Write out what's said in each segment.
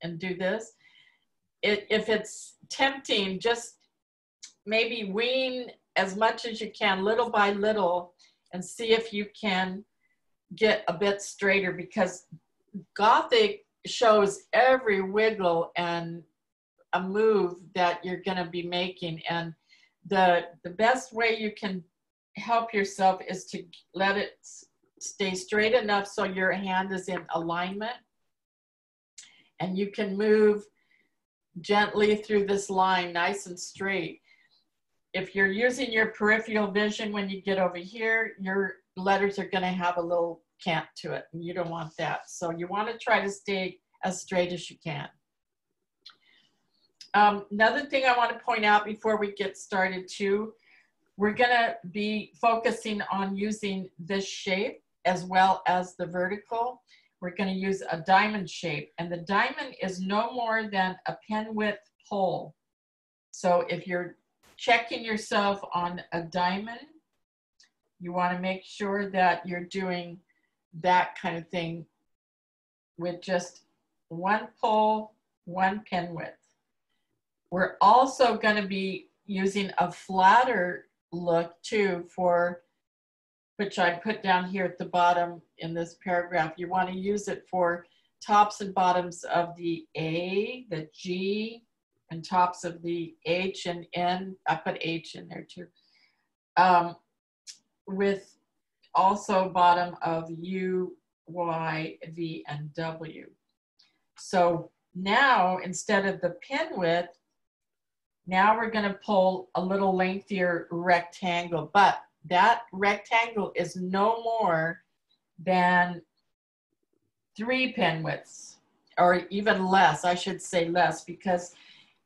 and do this. If it's tempting, just maybe wean as much as you can, little by little, and see if you can get a bit straighter, because Gothic shows every wiggle and a move that you're going to be making. And the best way you can help yourself is to let it stay straight enough so your hand is in alignment, and you can move gently through this line nice and straight. If you're using your peripheral vision, when you get over here, your letters are going to have a little cant to it, and you don't want that. So you want to try to stay as straight as you can. Another thing I want to point out before we get started too, we're going to be focusing on using this shape as well as the vertical. We're going to use a diamond shape, and the diamond is no more than a pen width pole. So if you're checking yourself on a diamond, you want to make sure that you're doing that kind of thing with just one pole, one pen width. We're also going to be using a flatter look too, for which I put down here at the bottom in this paragraph. You want to use it for tops and bottoms of the A, the G, and tops of the H and N. I put H in there too. With also bottom of U, Y, V, and W. So now, instead of the pen width, now we're going to pull a little lengthier rectangle, but that rectangle is no more than 3 pen widths, or even less. I should say less, because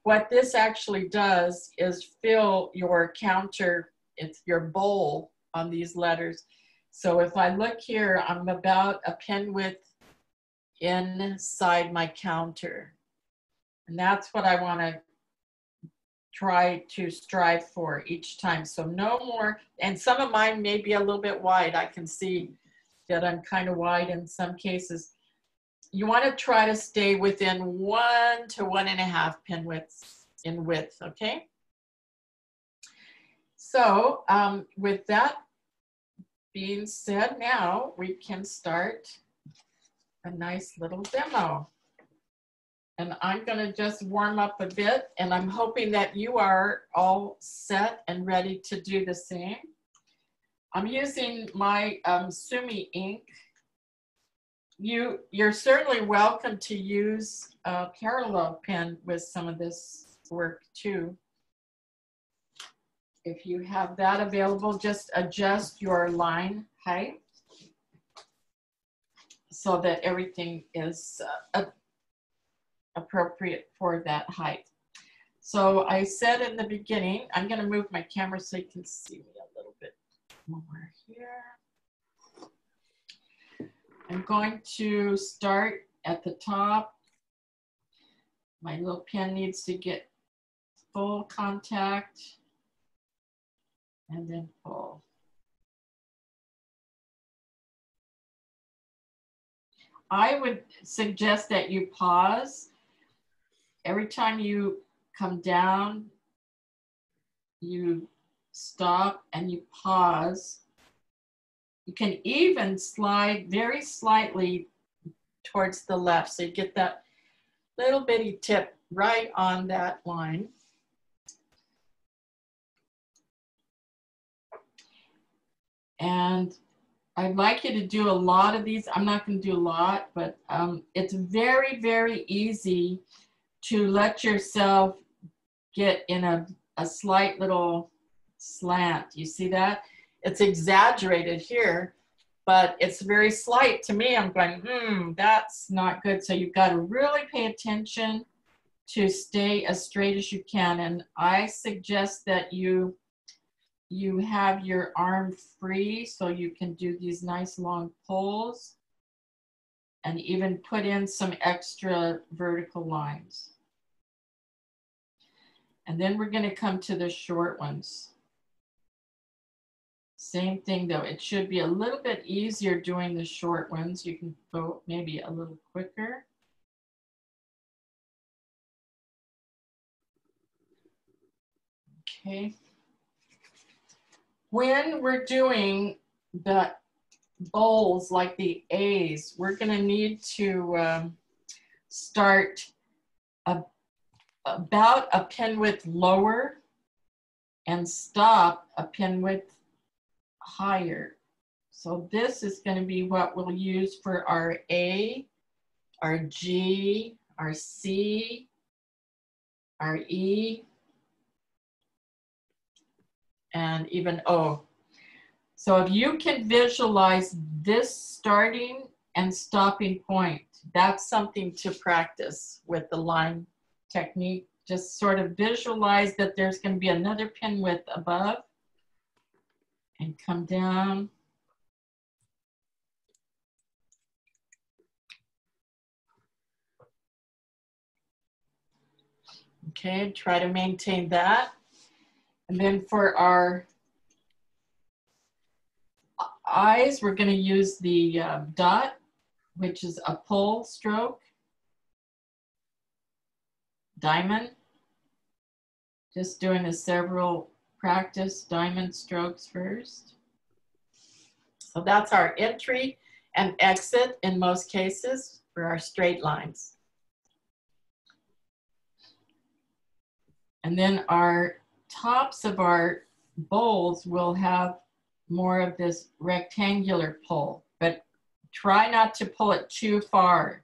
what this actually does is fill your counter, it's your bowl on these letters. So if I look here, I'm about a pen width inside my counter. And that's what I want to try to strive for each time. So no more, and some of mine may be a little bit wide. I can see that I'm kind of wide in some cases. You want to try to stay within 1 to 1.5 pen widths in width, okay? So with that being said, now we can start a nice little demo. And I'm going to just warm up a bit, and I'm hoping that you are all set and ready to do the same. I'm using my Sumi ink. You're certainly welcome to use a parallel pen with some of this work too. If you have that available, just adjust your line height so that everything is appropriate for that height. So I said in the beginning, I'm going to move my camera so you can see me a little bit more here. I'm going to start at the top. My little pen needs to get full contact, and then pull. I would suggest that you pause. Every time you come down, you stop and you pause. You can even slide very slightly towards the left, so you get that little bitty tip right on that line. And I'd like you to do a lot of these. I'm not going to do a lot, but it's very, very easy to let yourself get in a slight little slant. You see that? It's exaggerated here, but it's very slight to me. I'm going, that's not good. So you've got to really pay attention to stay as straight as you can. And I suggest that you have your arm free so you can do these nice long pulls and even put in some extra vertical lines. And then we're going to come to the short ones. Same thing though, it should be a little bit easier doing the short ones. You can go maybe a little quicker. Okay. When we're doing the bowls like the A's, we're going to need to start about a pin width lower and stop a pin width higher. So this is going to be what we'll use for our A, our G, our C, our E, and even O. So if you can visualize this starting and stopping point, that's something to practice with the line technique. Just sort of visualize that there's going to be another pin width above and come down. Okay, try to maintain that. And then for our eyes, we're going to use the dot, which is a pull stroke, diamond. Just doing a several practice diamond strokes first. So that's our entry and exit in most cases for our straight lines. And then our tops of our bowls will have more of this rectangular pull, but try not to pull it too far.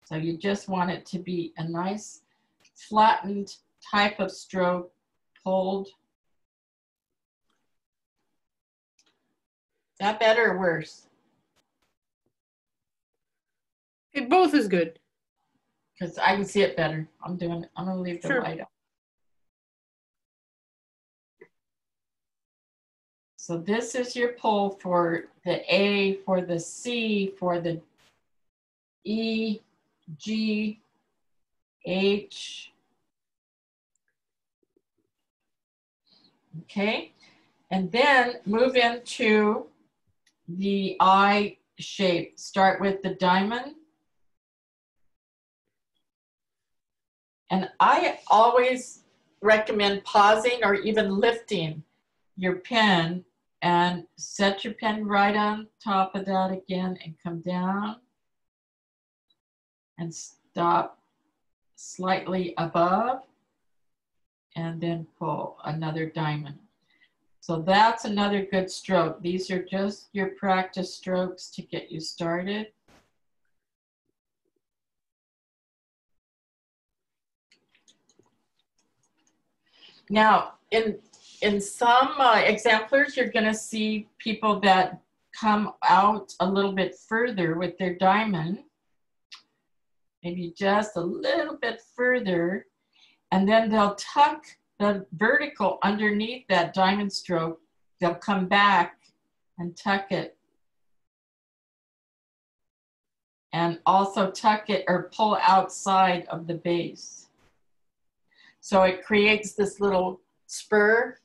So you just want it to be a nice flattened type of stroke pulled. Is that better or worse? It both is good. Because I can see it better. I'm gonna leave the light on. So this is your pull for the A, for the C, for the E, G, H. Okay, and then move into the I shape. Start with the diamond. And I always recommend pausing or even lifting your pen and set your pen right on top of that again and come down and stop slightly above and then pull another diamond. So that's another good stroke. These are just your practice strokes to get you started. Now, in some exemplars, you're going to see people that come out a little bit further with their diamond, maybe just a little bit further, and then they'll tuck the vertical underneath that diamond stroke. They'll come back and tuck it, and also tuck it or pull outside of the base. So it creates this little spur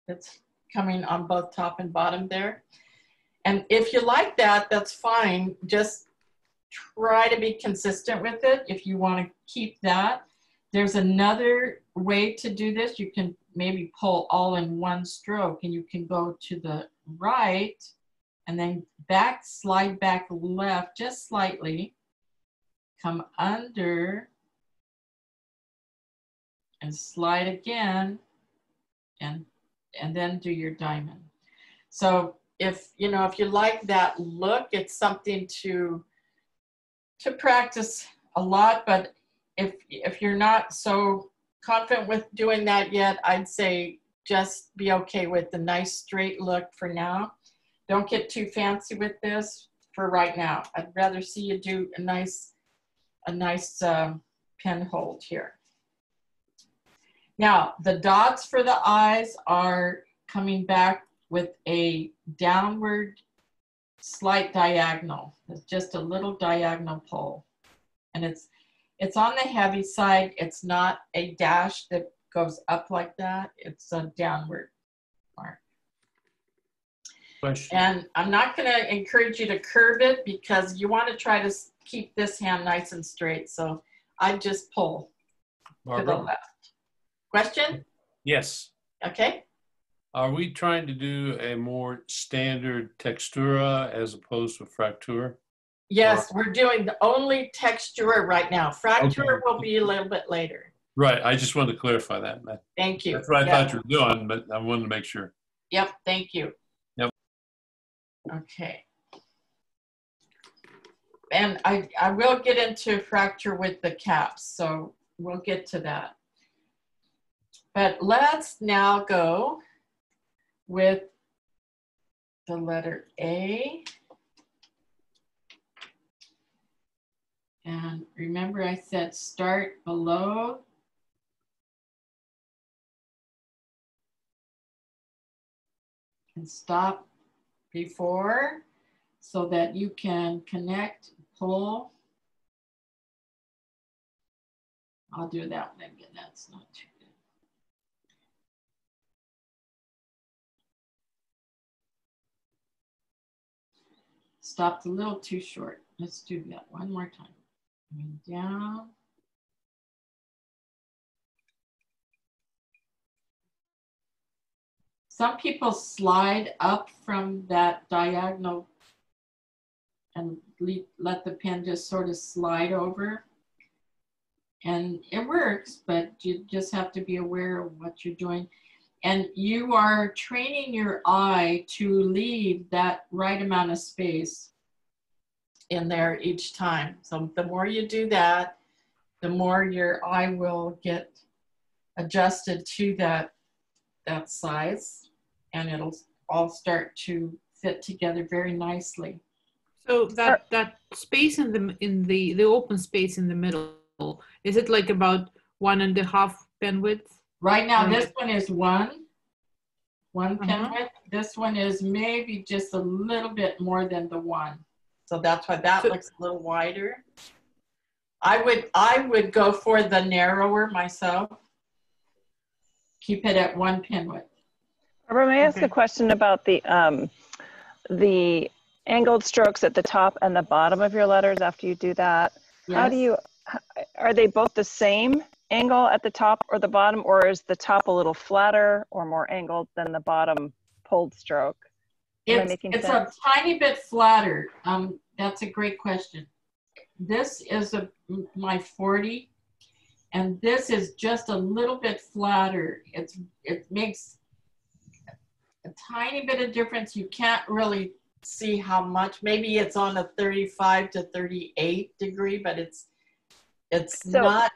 that's coming on both top and bottom there. And if you like that, that's fine. Just try to be consistent with it if you want to keep that. There's another way to do this. You can maybe pull all in one stroke, and you can go to the right and then back, slide back left just slightly, come under and slide again, and then do your diamond. So if you like that look, it's something to practice a lot. But if you're not so confident with doing that yet, I'd say just be okay with the nice straight look for now. Don't get too fancy with this for right now. I'd rather see you do a nice pen hold here. Now, the dots for the eyes are coming back with a downward slight diagonal. It's just a little diagonal pull. And it's on the heavy side. It's not a dash that goes up like that. It's a downward mark. Question. And I'm not going to encourage you to curve it because you want to try to keep this hand nice and straight. So I just pull to the left. Question? Yes. Okay. Are we trying to do a more standard textura as opposed to fracture? Yes, we're doing the only texture right now. Fracture will be a little bit later. Right. I just wanted to clarify that. Thank you. That's what I thought you were doing, but I wanted to make sure. Yep. Thank you. Yep. Okay. And I will get into fracture with the caps, so we'll get to that. But let's now go with the letter A. And remember I said start below. And stop before so that you can connect, pull. I'll do that one again, that's not too good. Stopped a little too short. Let's do that one more time. Coming down. Some people slide up from that diagonal and let the pen just sort of slide over. And it works, but you just have to be aware of what you're doing. And you are training your eye to leave that right amount of space in there each time. So the more you do that, the more your eye will get adjusted to that size, and it'll all start to fit together very nicely. So that space in the open space in the middle, is it like about 1.5 pen width? Right now, this one is one pen width. This one is maybe just a little bit more than the one. So that's why that looks a little wider. I would go for the narrower myself. Keep it at 1 pen width. Barbara, may I ask a question about the angled strokes at the top and the bottom of your letters after you do that? Yes. Are they both the same angle at the top or the bottom, or is the top a little flatter or more angled than the bottom pulled stroke? It's a tiny bit flatter. That's a great question. This is my 40, and this is just a little bit flatter. It makes a tiny bit of difference. You can't really see how much. Maybe it's on a 35 to 38 degree, but it's so not.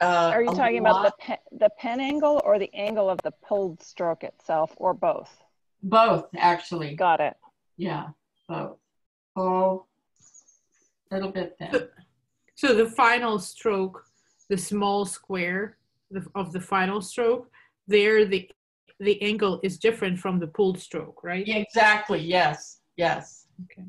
Are you talking about the pen angle or the angle of the pulled stroke itself, or both? Both, actually. Got it. Yeah, both. Pull, little bit thin. So the final stroke, the small square of the final stroke, there the angle is different from the pulled stroke, right? Yeah, exactly. Yes. Yes. Okay.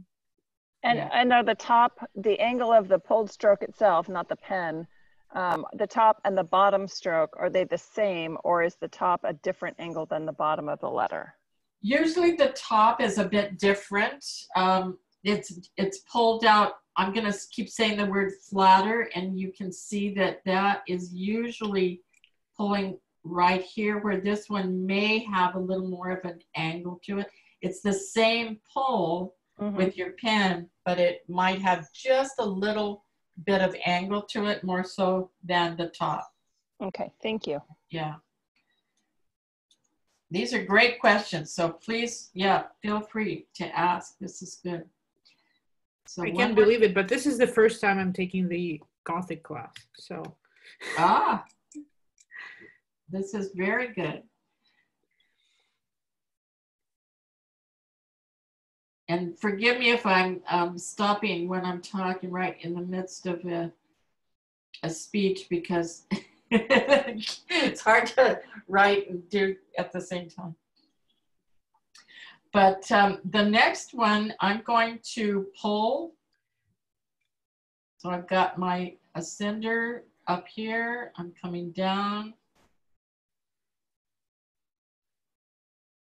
And are the angle of the pulled stroke itself, not the pen, the top and the bottom stroke, are they the same, or is the top a different angle than the bottom of the letter? Usually the top is a bit different. It's pulled out. I'm going to keep saying the word flatter, and you can see that is usually pulling right here, where this one may have a little more of an angle to it. It's the same pull with your pen, but it might have just a little bit of angle to it, more so than the top. Okay, thank you. Yeah. These are great questions, so please, feel free to ask. This is good. So I can't believe it, but this is the first time I'm taking the Gothic class, so. This is very good. And forgive me if I'm stopping when I'm talking right in the midst of a speech, because it's hard to write and do at the same time. But the next one, I'm going to pull. So I've got my ascender up here. I'm coming down.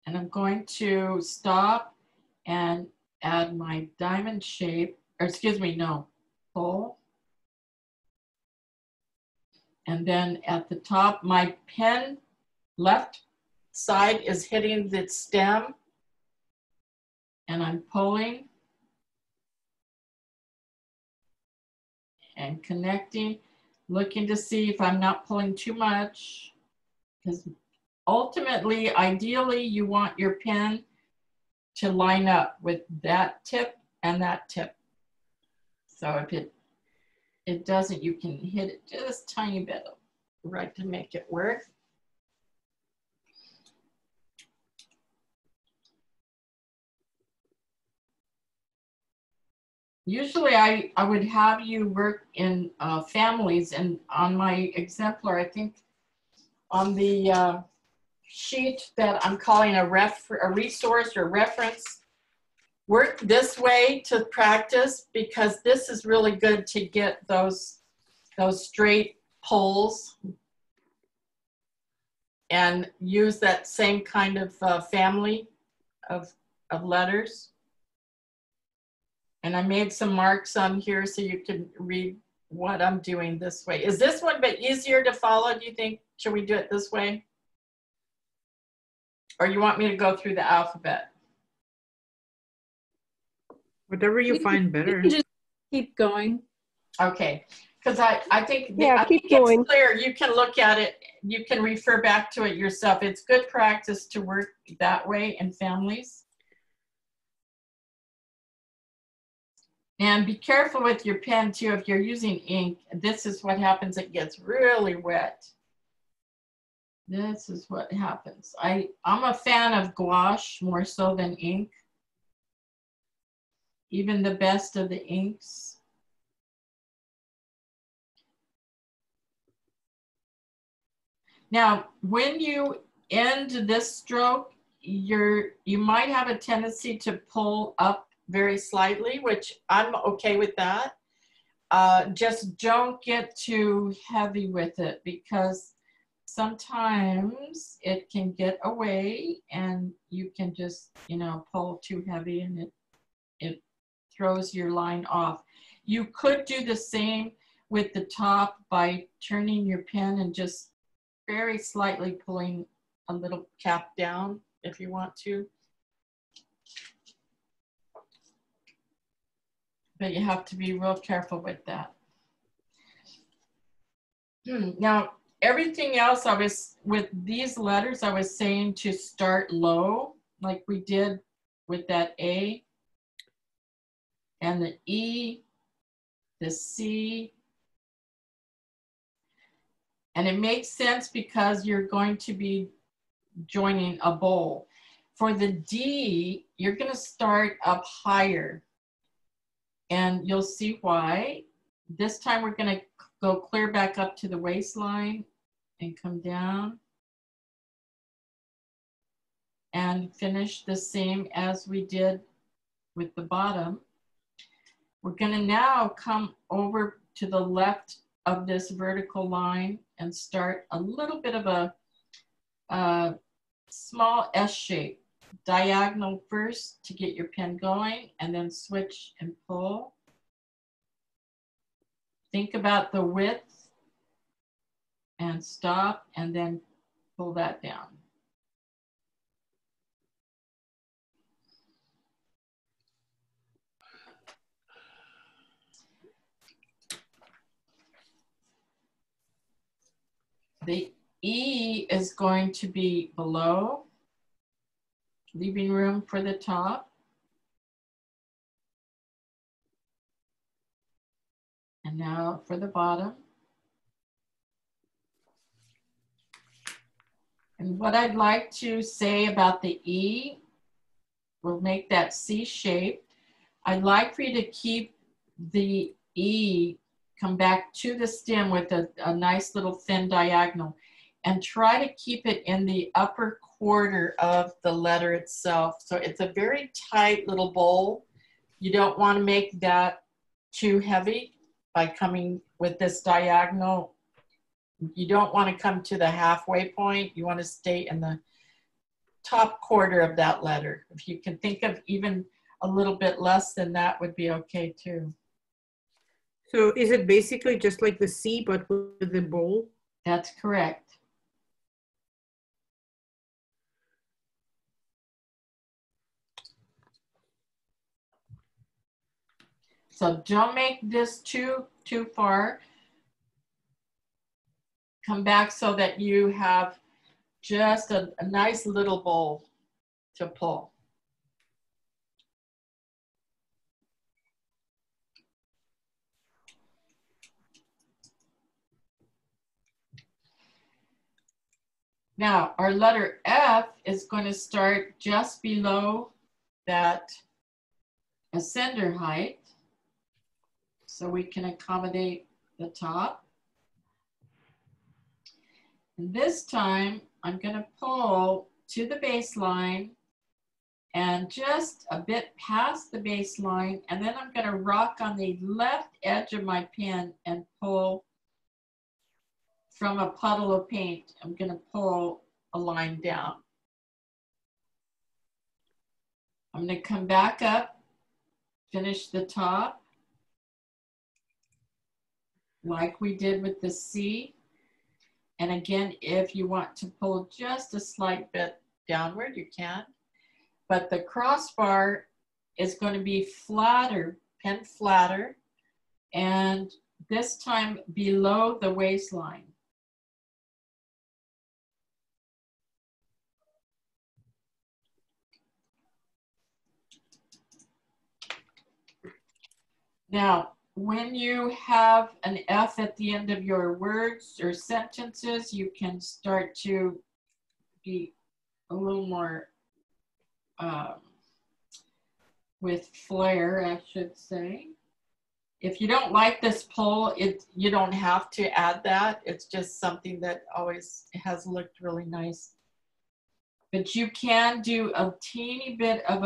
And I'm going to stop and add my diamond shape, or excuse me, no, pull. And then at the top, my pen left side is hitting the stem, and I'm pulling and connecting, looking to see if I'm not pulling too much, because ultimately, ideally, you want your pen to line up with that tip and that tip. So if it doesn't, you can hit it just a tiny bit right to make it work. Usually I would have you work in families, and on my exemplar, I think on the sheet that I'm calling a resource or reference, work this way to practice, because this is really good to get those straight pulls and use that same kind of family of letters. And I made some marks on here so you can read what I'm doing this way. Is this one a bit easier to follow, do you think? Should we do it this way? Or you want me to go through the alphabet? Whatever you find better. You can just keep going. Okay, because I think, Yeah, I think keep going. it's clear. You can look at it, you can refer back to it yourself. It's good practice to work that way in families. And be careful with your pen too. If you're using ink, this is what happens. It gets really wet. This is what happens. I'm a fan of gouache more so than ink. Even the best of the inks. Now, when you end this stroke, you might have a tendency to pull up very slightly, which I'm okay with that. Just don't get too heavy with it, because sometimes it can get away and you can just, you know, pull too heavy and it throws your line off. You could do the same with the top by turning your pen and just very slightly pulling a little cap down if you want to. But you have to be real careful with that. Now, everything else with these letters, I was saying to start low, like we did with that A and the E, the C. And it makes sense because you're going to be joining a bowl. For the D, you're going to start up higher. And you'll see why. This time we're going to go clear back up to the waistline and come down. And finish the same as we did with the bottom. We're going to now come over to the left of this vertical line and start a little bit of a small S shape. Diagonal first to get your pen going, and then switch and pull. Think about the width and stop, and then pull that down. The E is going to be below, leaving room for the top. And now for the bottom. And what I'd like to say about the E, we'll make that C shape. I'd like for you to keep the E, come back to the stem with a nice little thin diagonal, and try to keep it in the upper quarter of the letter itself. So it's a very tight little bowl. You don't want to make that too heavy by coming with this diagonal. You don't want to come to the halfway point. You want to stay in the top quarter of that letter. If you can think of even a little bit less than that would be okay too. So is it basically just like the C but with the bowl? That's correct. So don't make this too far. Come back so that you have just a nice little bowl to pull. Now, our letter F is going to start just below that ascender height, so we can accommodate the top. And this time, I'm going to pull to the baseline and just a bit past the baseline, and then I'm going to rock on the left edge of my pen and pull from a puddle of paint. I'm going to pull a line down. I'm going to come back up, finish the top, like we did with the C. And again, if you want to pull just a slight bit downward, you can. But the crossbar is going to be flatter, pen flatter, and this time below the waistline. Now, when you have an F at the end of your words or sentences, you can start to be a little more with flair, I should say. If you don't like this pull, you don't have to add that. It's just something that always has looked really nice. But you can do a teeny bit of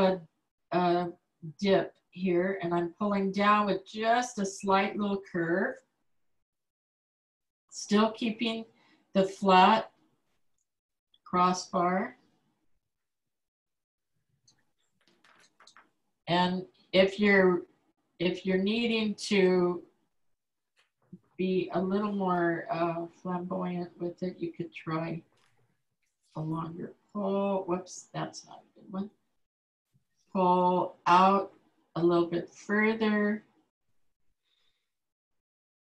a dip here, and I'm pulling down with just a slight little curve, still keeping the flat crossbar. And if you're needing to be a little more flamboyant with it, you could try a longer pull. Whoops, that's not a good one. Pull out a little bit further.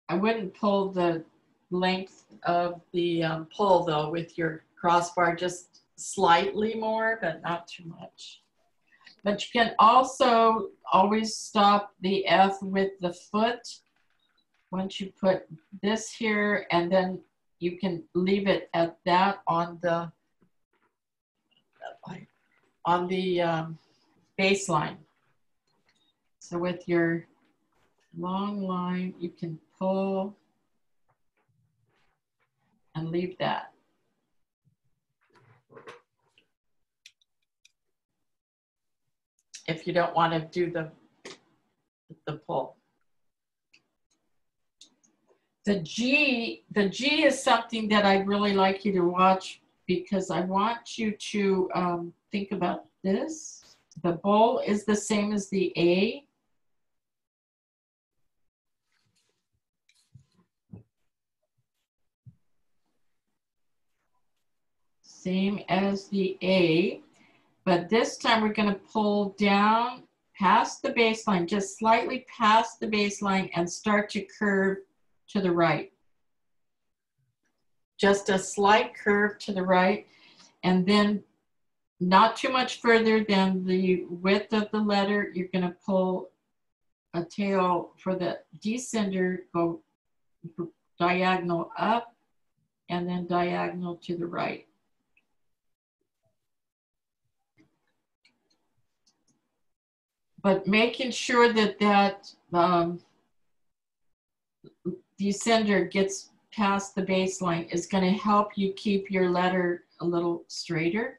I wouldn't pull the length of the pull though with your crossbar, just slightly more, but not too much. But you can also always stop the F with the foot. Once you put this here, and then you can leave it at that on the baseline. So with your long line, you can pull and leave that. If you don't want to do the pull. The G is something that I'd really like you to watch, because I want you to think about this. The bowl is the same as the A. Same as the A, but this time we're going to pull down past the baseline, just slightly past the baseline, and start to curve to the right. Just a slight curve to the right, and then not too much further than the width of the letter. You're going to pull a tail for the descender, go diagonal up and then diagonal to the right. But making sure that that descender gets past the baseline is going to help you keep your letter a little straighter.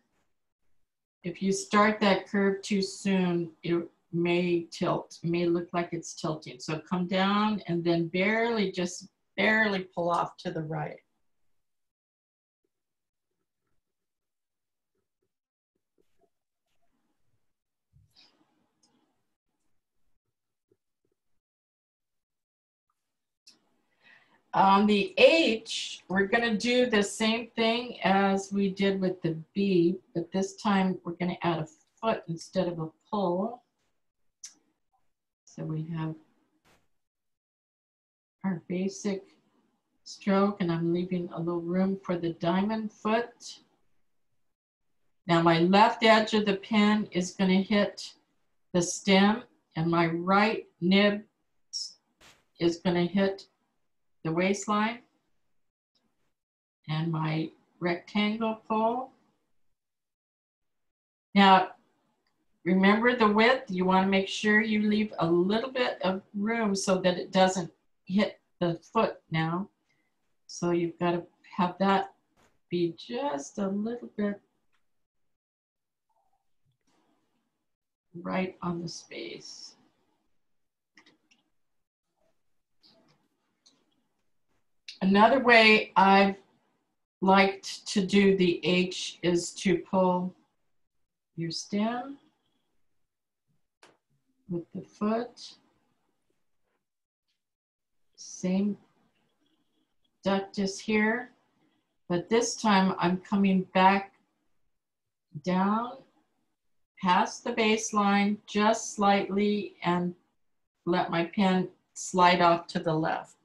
If you start that curve too soon, it may tilt. It may look like it's tilting. So come down and then barely, just barely pull off to the right. On the H, we're going to do the same thing as we did with the B, but this time we're going to add a foot instead of a pull. So we have our basic stroke, and I'm leaving a little room for the diamond foot. Now my left edge of the pen is going to hit the stem, and my right nib is going to hit the waistline, and my rectangle pull. Now, remember the width, you want to make sure you leave a little bit of room so that it doesn't hit the foot now. So you've got to have that be just a little bit right on the space. Another way I've liked to do the H is to pull your stem with the foot. Same ductus here, but this time I'm coming back down past the baseline just slightly and let my pen slide off to the left.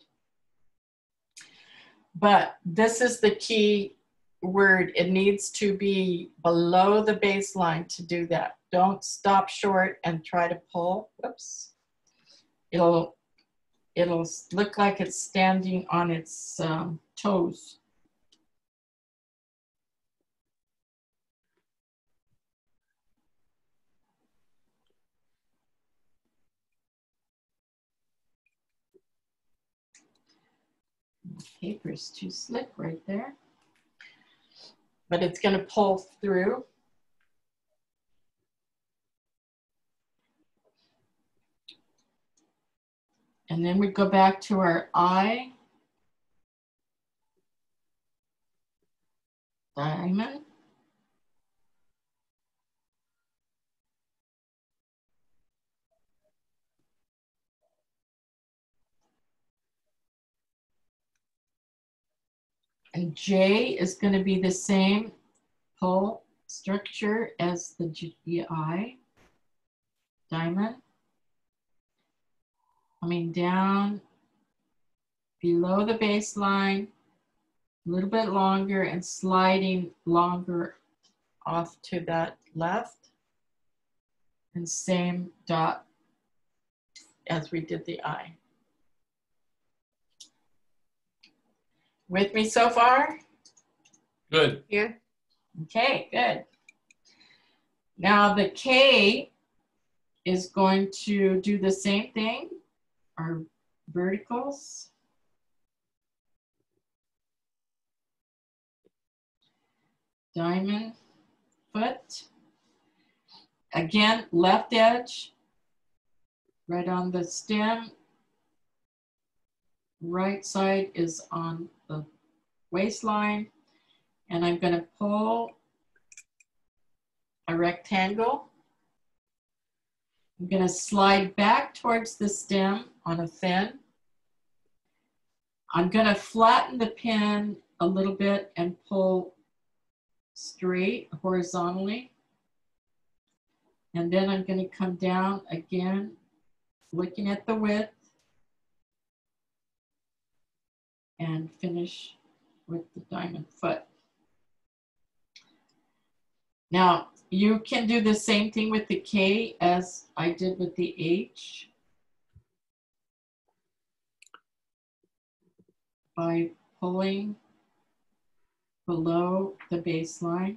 But this is the key word. It needs to be below the baseline to do that. Don't stop short and try to pull. Whoops. It'll look like it's standing on its toes. The paper's too slick right there, but it's going to pull through. And then we go back to our I, diamond. And J is going to be the same pull structure as the I, diamond. Coming down below the baseline, a little bit longer and sliding longer off to that left. And same dot as we did the I. With me so far? Good. Yeah. Okay, good. Now the K is going to do the same thing, our verticals. Diamond foot. Again, left edge, right on the stem. Right side is on the waistline. And I'm going to pull a rectangle. I'm going to slide back towards the stem on a fin. I'm going to flatten the pen a little bit and pull straight horizontally. And then I'm going to come down again, looking at the width, and finish with the diamond foot. Now, you can do the same thing with the K as I did with the H by pulling below the baseline.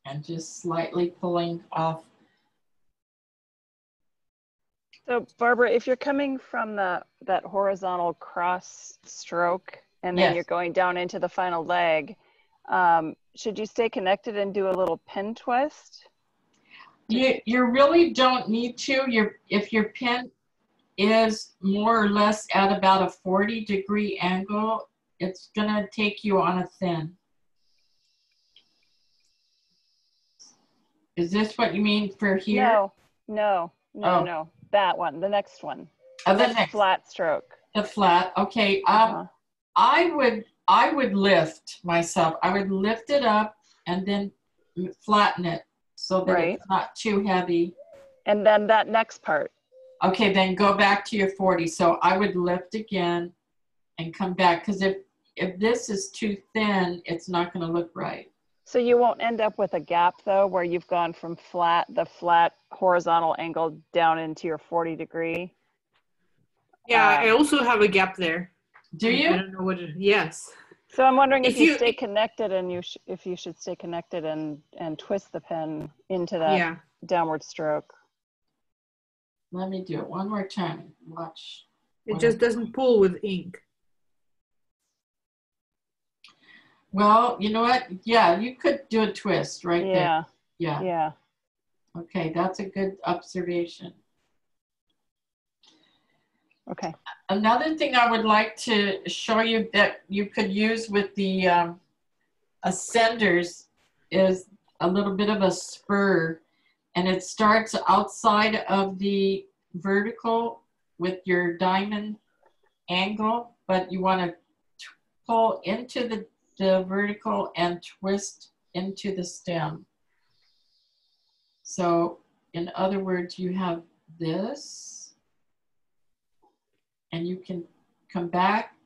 And just slightly pulling off. So Barbara, if you're coming from that horizontal cross stroke and then Yes. you're going down into the final leg, should you stay connected and do a little pin twist? You really don't need to. If your pen is more or less at about a 40-degree angle, it's gonna take you on a thin. Is this what you mean for here? No. That one, the next one. Oh, the Next flat stroke. The flat. Okay. I would lift myself. I would lift it up and then flatten it so that Right. it's not too heavy. And then that next part. Okay, then go back to your 40. So I would lift again and come back, because if this is too thin, it's not going to look right. So you won't end up with a gap though, where you've gone from the flat horizontal angle down into your 40-degree. Yeah, I also have a gap there. Do I you? don't know what it, yes. So I'm wondering if If you you- stay connected and if you should stay connected and twist the pen into that Yeah. downward stroke. Let me do it one more time. Watch. It just doesn't pull with ink. Well, you know what? Yeah, you could do a twist right there. Yeah. Yeah. Yeah. Okay, that's a good observation. Okay. Another thing I would like to show you that you could use with the ascenders is a little bit of a spur, and it starts outside of the vertical with your diamond angle, but you want to pull into the vertical and twist into the stem. So in other words, you have this, and you can come back.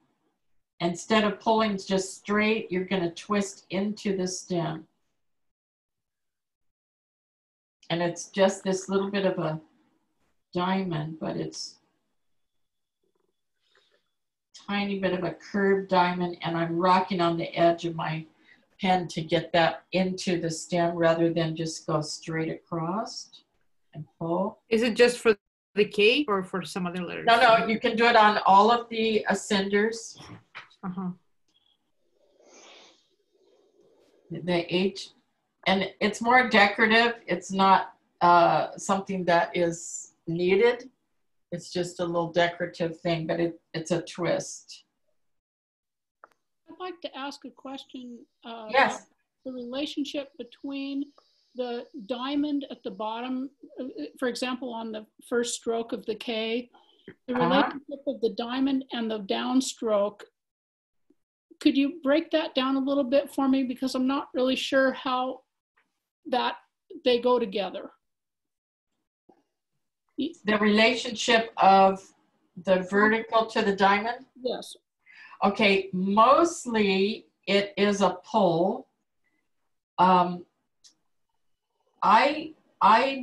Instead of pulling just straight, you're going to twist into the stem. And it's just this little bit of a diamond, but it's tiny bit of a curved diamond, and I'm rocking on the edge of my pen to get that into the stem rather than just go straight across and pull. Is it just for the K or for some other letters? No, you can do it on all of the ascenders. Uh-huh. The H, and it's more decorative. It's not something that is needed. It's just a little decorative thing, but it's a twist. I'd like to ask a question. Yes. About the relationship between the diamond at the bottom, for example, on the first stroke of the K, the relationship of the diamond and the downstroke. Could you break that down a little bit for me? Because I'm not really sure how that they go together. The relationship of the vertical to the diamond? Yes. Okay, mostly it is a pull. I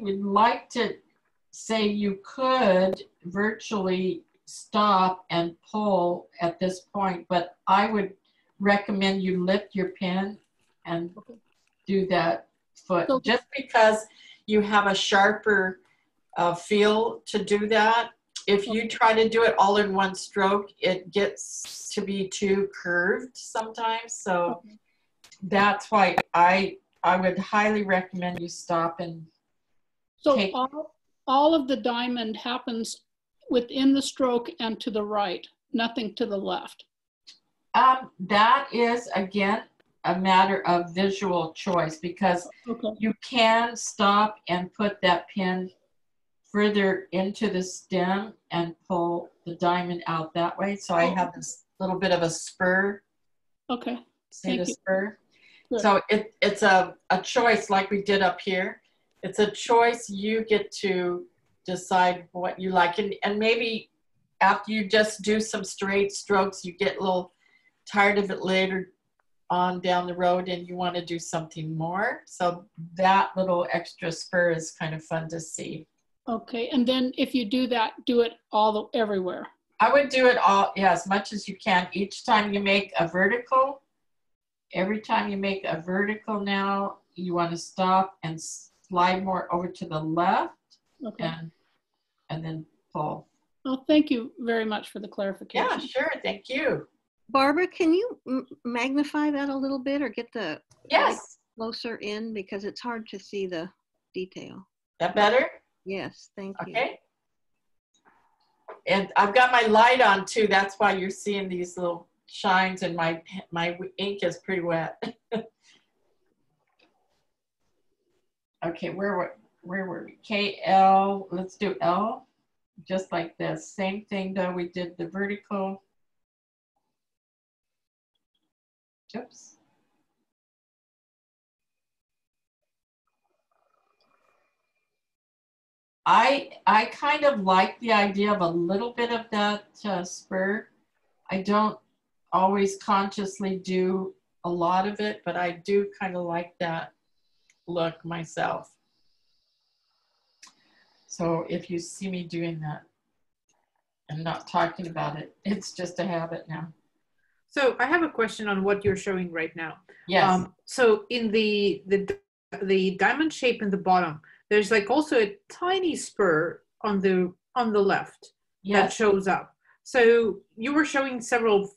would like to say you could virtually stop and pull at this point, but I would recommend you lift your pen and do that foot, just because you have a sharper feel to do that. If you try to do it all in one stroke, it gets to be too curved sometimes. So that's why I would highly recommend you stop and take. All of the diamond happens within the stroke and to the right, nothing to the left. That is, again, a matter of visual choice, because you can stop and put that pen further into the stem and pull the diamond out that way. So I have this little bit of a spur. Okay. See the spur? Good. So it's a choice like we did up here. It's a choice. You get to decide what you like. And maybe after you just do some straight strokes, you get a little tired of it later on down the road and you want to do something more. So that little extra spur is kind of fun to see. Okay, and then if you do that, do it everywhere. I would do it all, yeah, as much as you can. Each time you make a vertical, every time you make a vertical now, you want to stop and slide more over to the left, and then pull. Well, thank you very much for the clarification. Yeah, sure, thank you. Barbara, can you magnify that a little bit or get the light closer in, because it's hard to see the detail. That better? Yes, thank you. Okay. And I've got my light on too. That's why you're seeing these little shines, and my ink is pretty wet. Okay, where were we? KL, let's do L, just like this. Same thing though, we did the vertical. Oops. I kind of like the idea of a little bit of that spur. I don't always consciously do a lot of it, but I do kind of like that look myself. So if you see me doing that and not talking about it, it's just a habit now. So I have a question on what you're showing right now. Yes. So in the diamond shape in the bottom, there's like also a tiny spur on the left that shows up. So you were showing several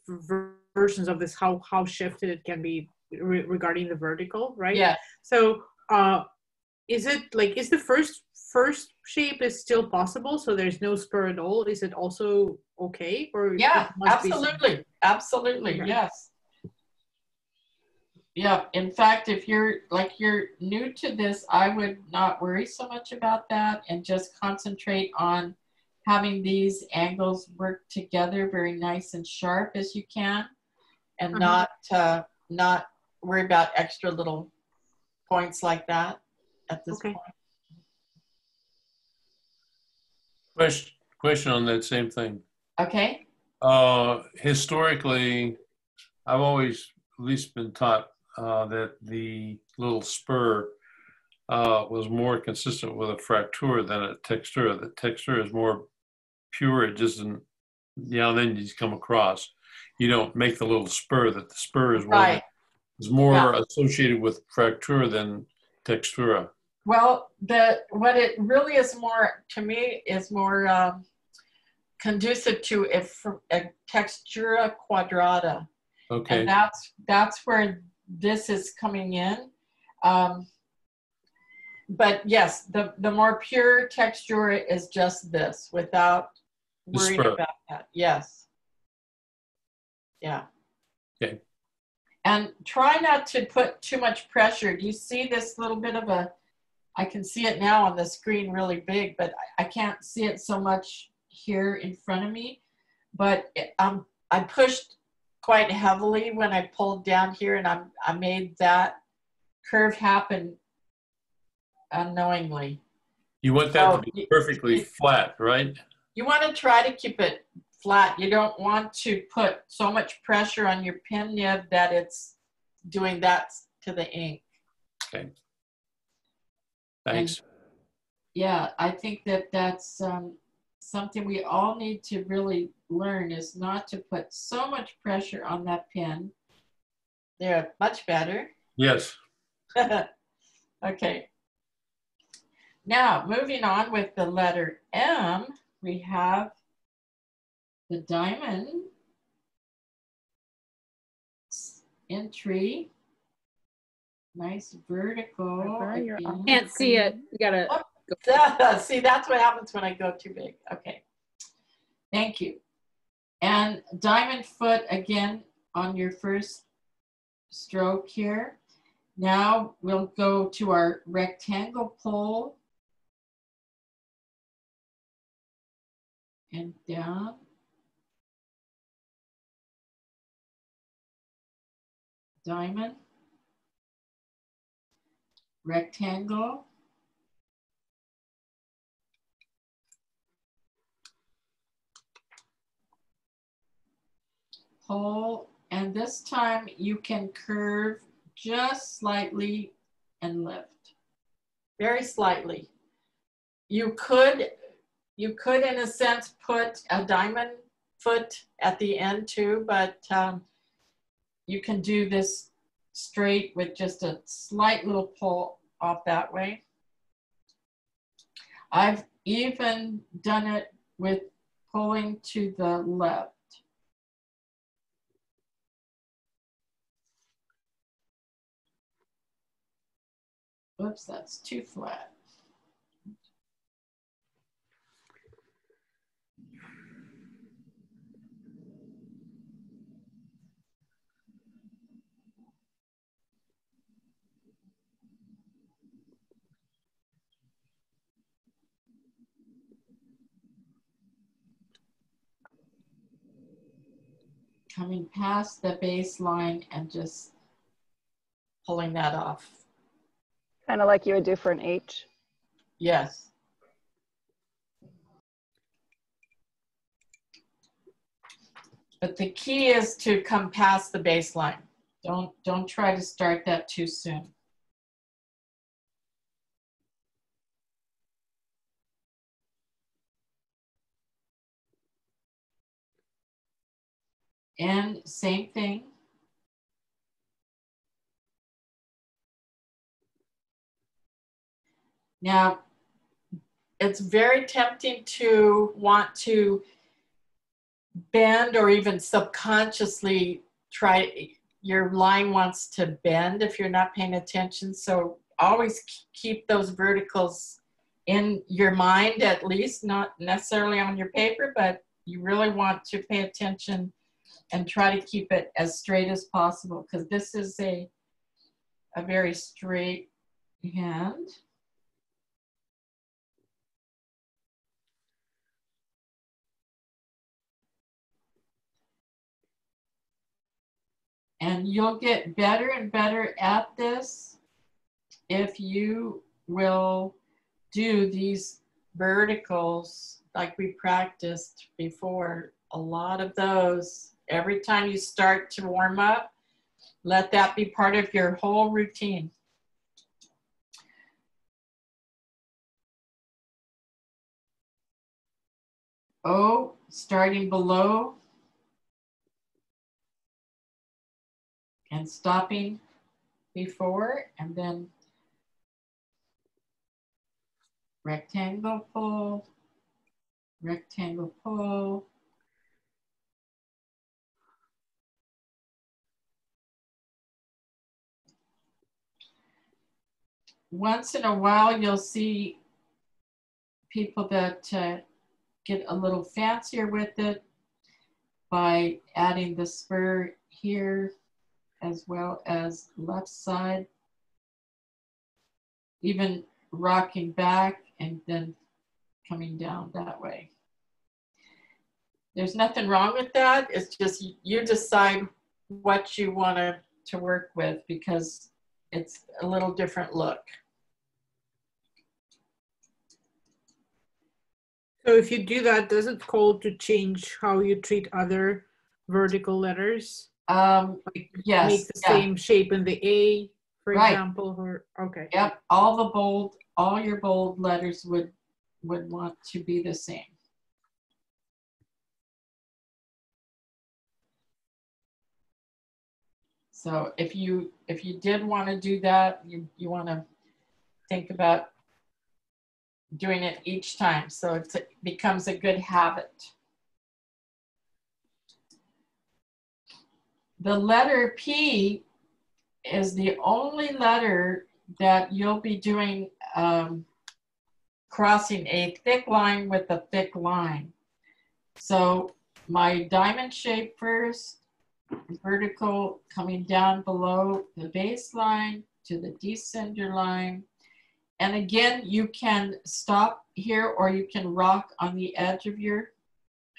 versions of this, how shifted it can be regarding the vertical, right? Yeah. So is it like, is the first shape is still possible? So there's no spur at all. Is it also okay? Or yeah, absolutely. Absolutely. Okay. Yes. Yeah. In fact, if you're new to this, I would not worry so much about that and just concentrate on having these angles work together very nice and sharp as you can, and not worry about extra little points like that at this point. Question on that same thing. Okay. Historically, I've always at least been taught that the little spur was more consistent with a fraktur than a textura. The textura is more pure. It doesn't, then you come across. You don't make the little spur. That the spur is more associated with fraktur than textura. Well, what it really is more, to me, is more conducive to a textura quadrata. Okay. And that's where this is coming in. But yes, the more pure textura is just this, without worrying about that. Yes. Yeah. Okay. And try not to put too much pressure. Do you see this little bit of I can see it now on the screen really big, but I can't see it so much here in front of me. But I pushed quite heavily when I pulled down here, and I made that curve happen unknowingly. You want that to be perfectly flat, right? You want to try to keep it flat. You don't want to put so much pressure on your pen nib that it's doing that to the ink. Okay. Thanks. And yeah, I think that's something we all need to really learn, is not to put so much pressure on that pen. They're much better. Yes. Okay. Now, moving on with the letter M, we have the diamond entry. Nice vertical. Can't see it. You gotta go. See, that's what happens when I go too big. Okay. Thank you. And diamond foot again on your first stroke here. Now we'll go to our rectangle pole and down. Diamond. Rectangle. Pole, and this time you can curve just slightly and lift, very slightly. You could in a sense put a diamond foot at the end too, but you can do this straight with just a slight little pull off that way. I've even done it with pulling to the left. Oops, that's too flat. Coming past the baseline and just pulling that off. Kind of like you would do for an H. Yes. But the key is to come past the baseline. Don't try to start that too soon. And same thing. Now, it's very tempting to want to bend or even subconsciously try, your line wants to bend if you're not paying attention. So always keep those verticals in your mind, at least, not necessarily on your paper, but you really want to pay attention and try to keep it as straight as possible, because this is a very straight hand. And you'll get better and better at this if you will do these verticals like we practiced before. A lot of those, every time you start to warm up, let that be part of your whole routine. O, starting below and stopping before, and then rectangle pull, rectangle pull. Once in a while, you'll see people that get a little fancier with it by adding the spur here as well as left side, even rocking back and then coming down that way. There's nothing wrong with that. It's just you decide what you want to work with, because it's a little different look. So if you do that, does it call to change how you treat other vertical letters? Like Yes. Make the same shape in the A, for Right. example, or okay. Yep, all your bold letters would want to be the same. So if you did want to do that, you want to think about doing it each time, so it becomes a good habit. The letter P is the only letter that you'll be doing crossing a thick line with a thick line. So my diamond shape first, vertical coming down below the baseline to the descender line. And again, you can stop here or you can rock on the edge of your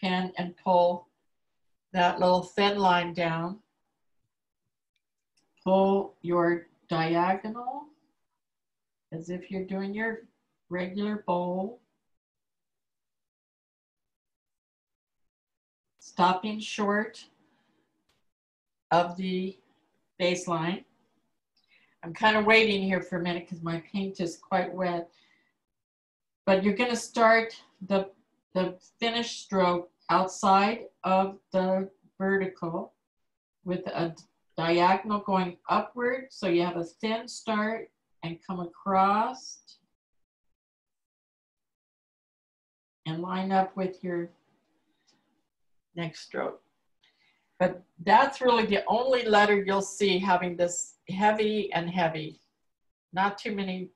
pen and pull that little thin line down. Pull your diagonal as if you're doing your regular bowl. Stopping short of the baseline. I'm kind of waiting here for a minute because my paint is quite wet. But you're going to start the finished stroke outside of the vertical with a diagonal going upward. So you have a thin start and come across and line up with your next stroke. But that's really the only letter you'll see having this heavy and heavy. Not too many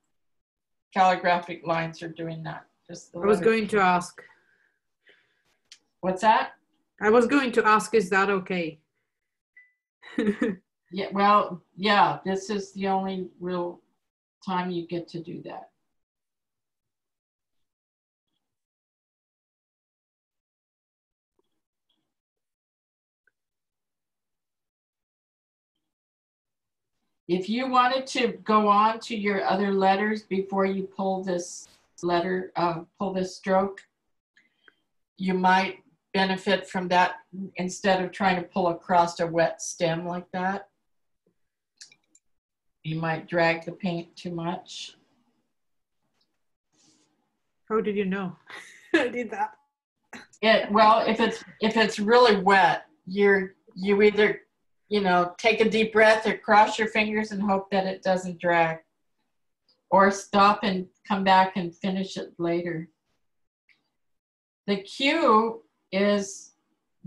calligraphic lines are doing that. Just the I was letter. going to ask. What's that? I was going to ask, is that okay? Yeah, well, yeah, this is the only real time you get to do that. If you wanted to go on to your other letters before you pull this letter, pull this stroke, you might benefit from that instead of trying to pull across a wet stem like that. You might drag the paint too much. How did you know I did that? Well, if it's really wet, you either, you know, take a deep breath or cross your fingers and hope that it doesn't drag, or stop and come back and finish it later. The Q is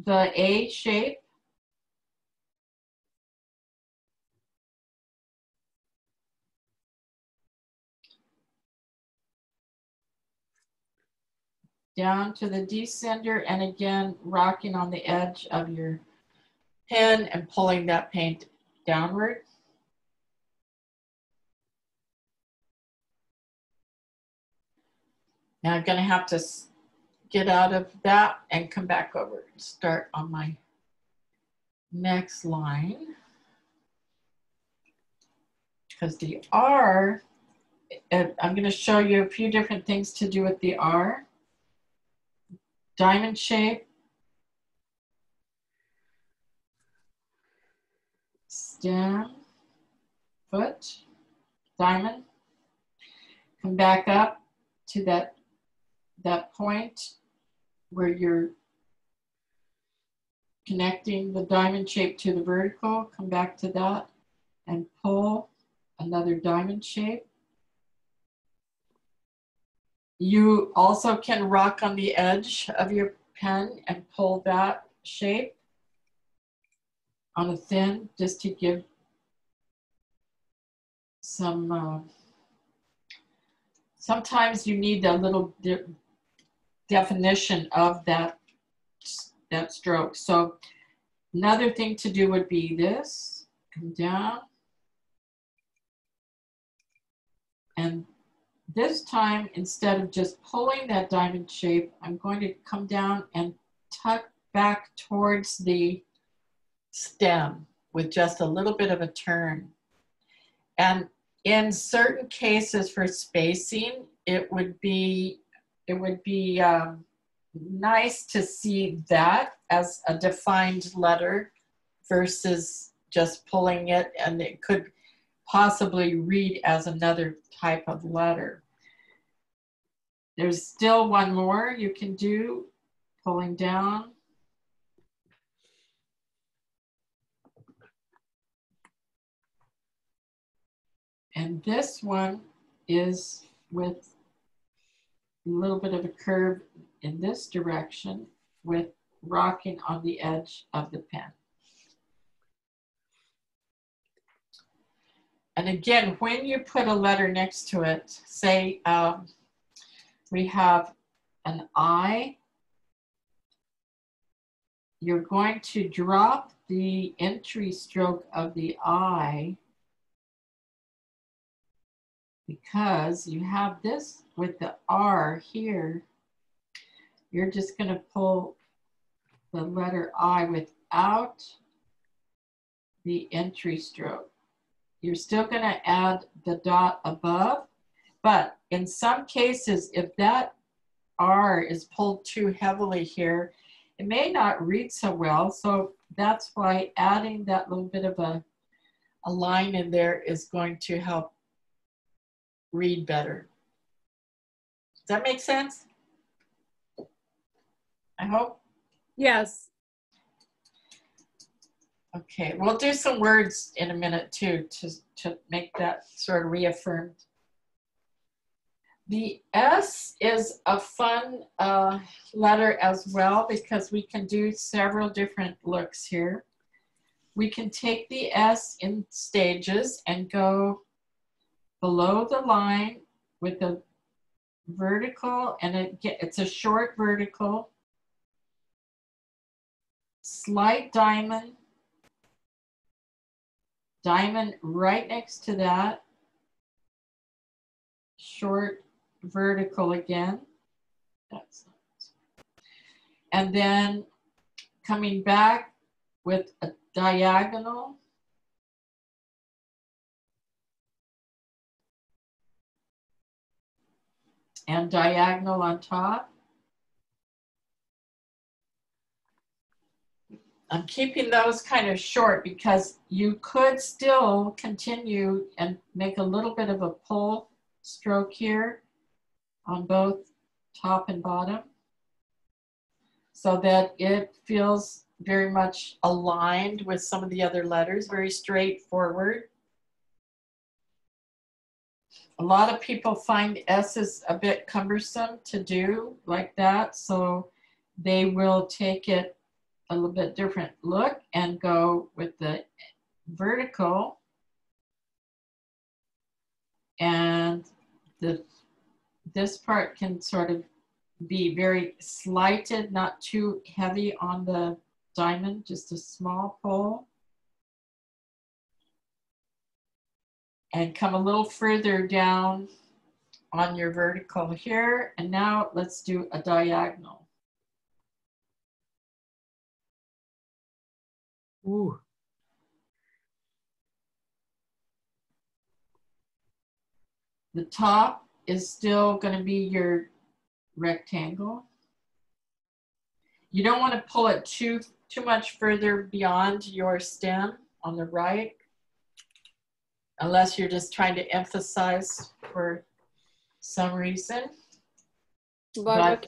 the A shape. Down to the descender, and again, rocking on the edge of your pen and pulling that paint downward. Now I'm going to have to get out of that and come back over and start on my next line. Because the R, I'm going to show you a few different things to do with the R. Diamond shape, stem, foot, diamond. Come back up to that point where you're connecting the diamond shape to the vertical. Come back to that and pull another diamond shape. You also can rock on the edge of your pen and pull that shape on a thin, just to give some, sometimes you need a little definition of that stroke. So another thing to do would be this, come down, and this time, instead of just pulling that diamond shape, I'm going to come down and tuck back towards the stem with just a little bit of a turn. And in certain cases for spacing, it would be nice to see that as a defined letter versus just pulling it, and it could possibly read as another type of letter. There's still one more you can do, pulling down. And this one is with a little bit of a curve in this direction with rocking on the edge of the pen. And again, when you put a letter next to it, say we have an I, you're going to drop the entry stroke of the I because you have this with the R here. You're just going to pull the letter I without the entry stroke. You're still going to add the dot above, but in some cases, if that R is pulled too heavily here, it may not read so well. So that's why adding that little bit of a line in there is going to help read better. Does that make sense? I hope. Yes. Okay, we'll do some words in a minute too to make that sort of reaffirmed. The S is a fun letter as well because we can do several different looks here. We can take the S in stages and go below the line with a vertical, and it's a short vertical, slight diamond, diamond right next to that, short vertical again. And then coming back with a diagonal. And diagonal on top. I'm keeping those kind of short because you could still continue and make a little bit of a pull stroke here on both top and bottom so that it feels very much aligned with some of the other letters, very straightforward. A lot of people find S's a bit cumbersome to do like that, so they will take it a little bit different look and go with the vertical, and this part can sort of be very slighted, not too heavy on the diamond, just a small pull. And come a little further down on your vertical here. And now let's do a diagonal. Ooh. The top is still going to be your rectangle. You don't want to pull it too much further beyond your stem on the right, unless you're just trying to emphasize for some reason. Barbara,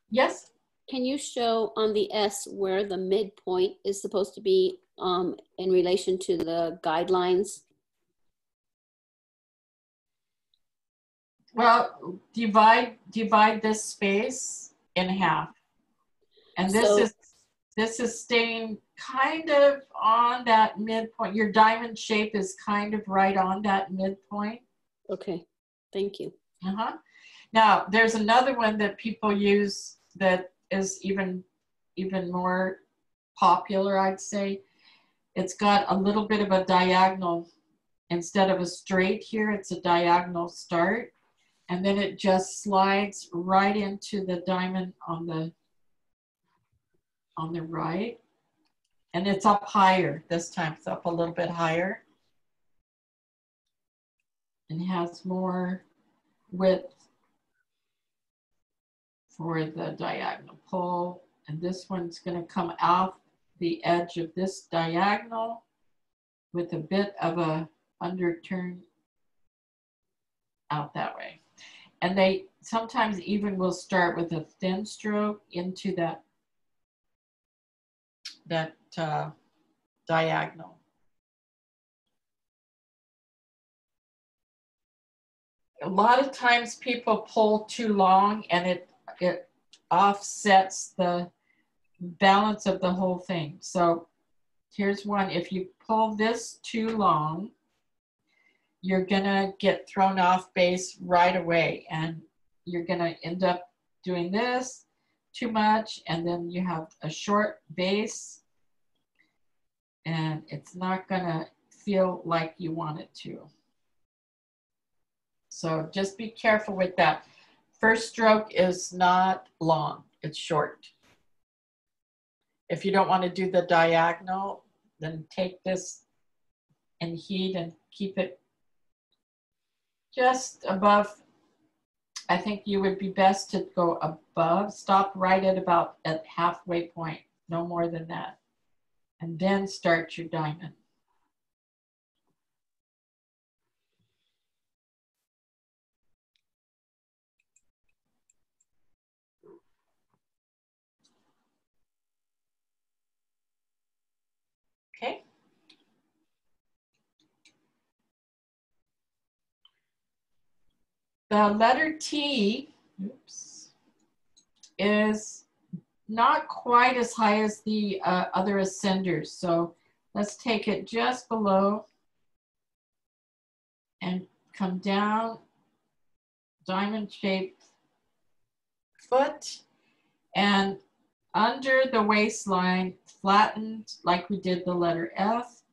yes? Can you show on the S where the midpoint is supposed to be in relation to the guidelines? Well, divide this space in half. And this is staying kind of on that midpoint. Your diamond shape is kind of right on that midpoint. Okay, thank you. Now, there's another one that people use that is even more popular, I'd say. It's got a little bit of a diagonal. Instead of a straight here, it's a diagonal start. And then it just slides right into the diamond on the right. And it's up higher this time. It's up a little bit higher. And has more width for the diagonal pull. And this one's going to come off the edge of this diagonal with a bit of a underturn out that way. And they sometimes even will start with a thin stroke into that diagonal. A lot of times people pull too long and it offsets the balance of the whole thing. So here's one. If you pull this too long, you're gonna get thrown off base right away, and you're gonna end up doing this too much, and then you have a short base, and it's not gonna feel like you want it to. So just be careful with that. First stroke is not long, it's short. If you don't want to do the diagonal, then take this and heat and keep it just above. I think you would be best to go above, stop right at about at halfway point, no more than that. And then start your diamond. Okay. The letter T, oops, is not quite as high as the other ascenders. So let's take it just below and come down, diamond shaped foot, and under the waistline, flattened like we did the letter F.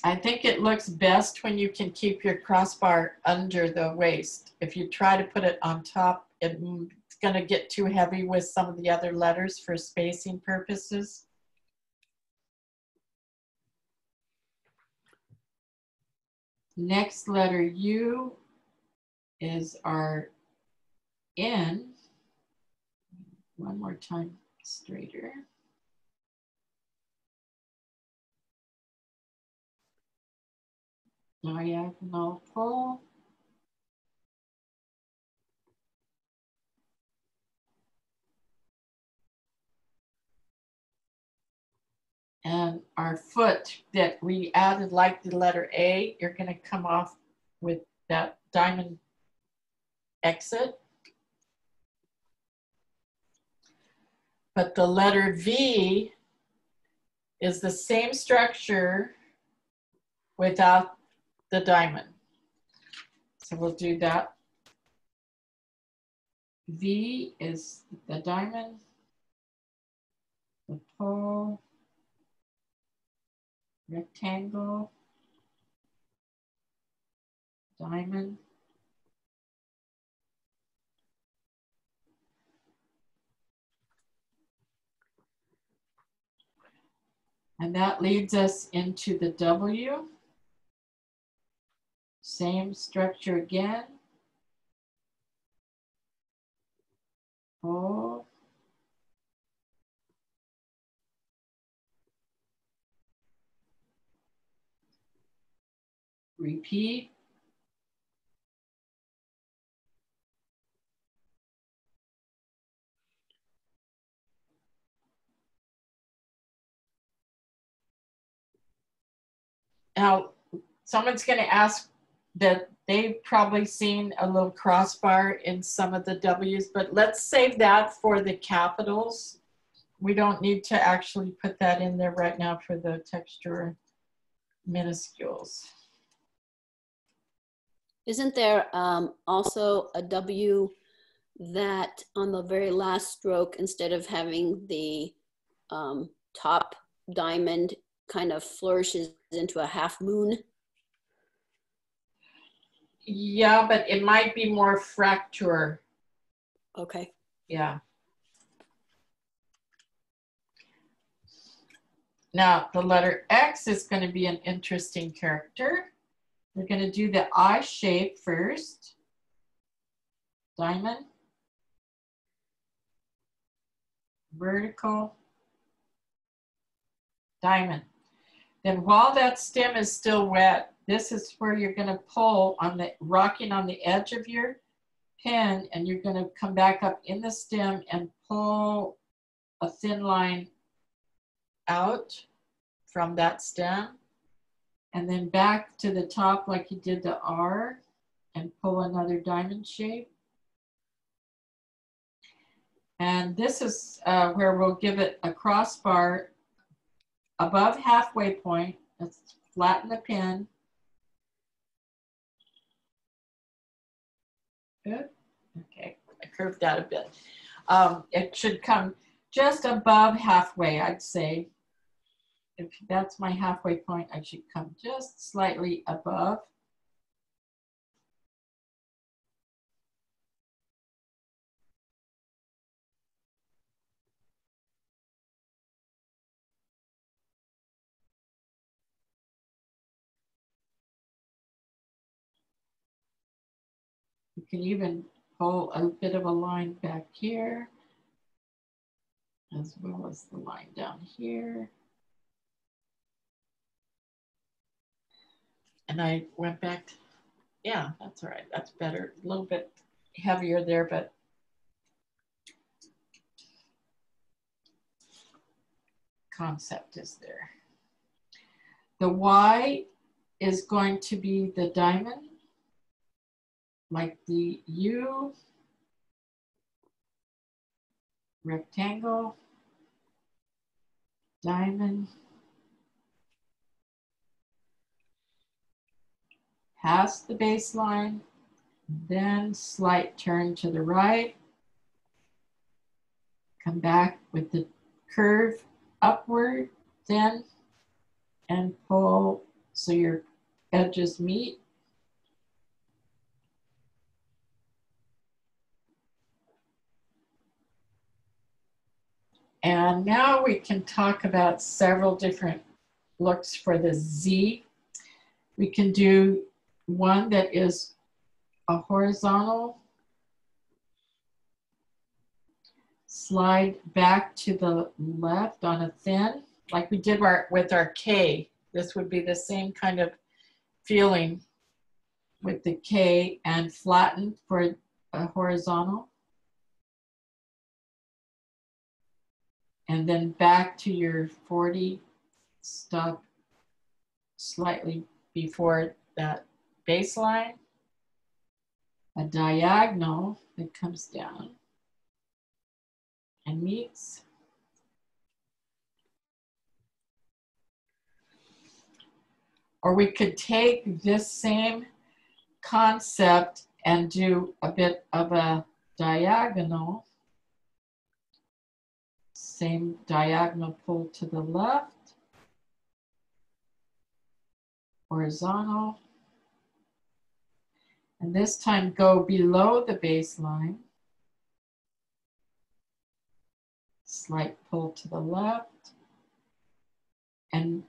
I think it looks best when you can keep your crossbar under the waist. If you try to put it on top, it's going to get too heavy with some of the other letters for spacing purposes. next letter U is our N. One more time, straighter. Diagonal pull. And our foot that we added, like the letter A, you're going to come off with that diamond exit. But the letter V is the same structure without the diamond. So we'll do that. V is the diamond, the pull, rectangle, diamond, and that leads us into the W. Same structure again. Pull, repeat. Now, someone's going to ask that they've probably seen a little crossbar in some of the W's, but let's save that for the capitals. We don't need to actually put that in there right now for the texture minuscules. Isn't there also a W that on the very last stroke, instead of having the top diamond, kind of flourishes into a half moon? Yeah, but it might be more fracture. Okay. Yeah. Now, the letter X is going to be an interesting character. We're going to do the I shape first. Diamond. Vertical. Diamond. Then while that stem is still wet, this is where you're going to pull on the, rocking on the edge of your pen, and you're going to come back up in the stem and pull a thin line out from that stem, and then back to the top like you did the R, and pull another diamond shape. And this is where we'll give it a crossbar above halfway point. Let's flatten the pen. Good. Okay, I curved that a bit. It should come just above halfway, I'd say. If that's my halfway point, I should come just slightly above. You can even pull a bit of a line back here, as well as the line down here. And I went back, yeah, that's all right, that's better. A little bit heavier there, but concept is there. The Y is going to be the diamond, like the U, rectangle, diamond, past the baseline, then slight turn to the right, come back with the curve upward, then, and pull so your edges meet. And now we can talk about several different looks for the Z. We can do one that is a horizontal, slide back to the left on a thin, like we did with our K. This would be the same kind of feeling with the K, and flatten for a horizontal. And then back to your 40, stop slightly before that baseline. A diagonal that comes down and meets. Or we could take this same concept and do a bit of a diagonal. Same diagonal pull to the left. Horizontal. And this time go below the baseline. Slight pull to the left. And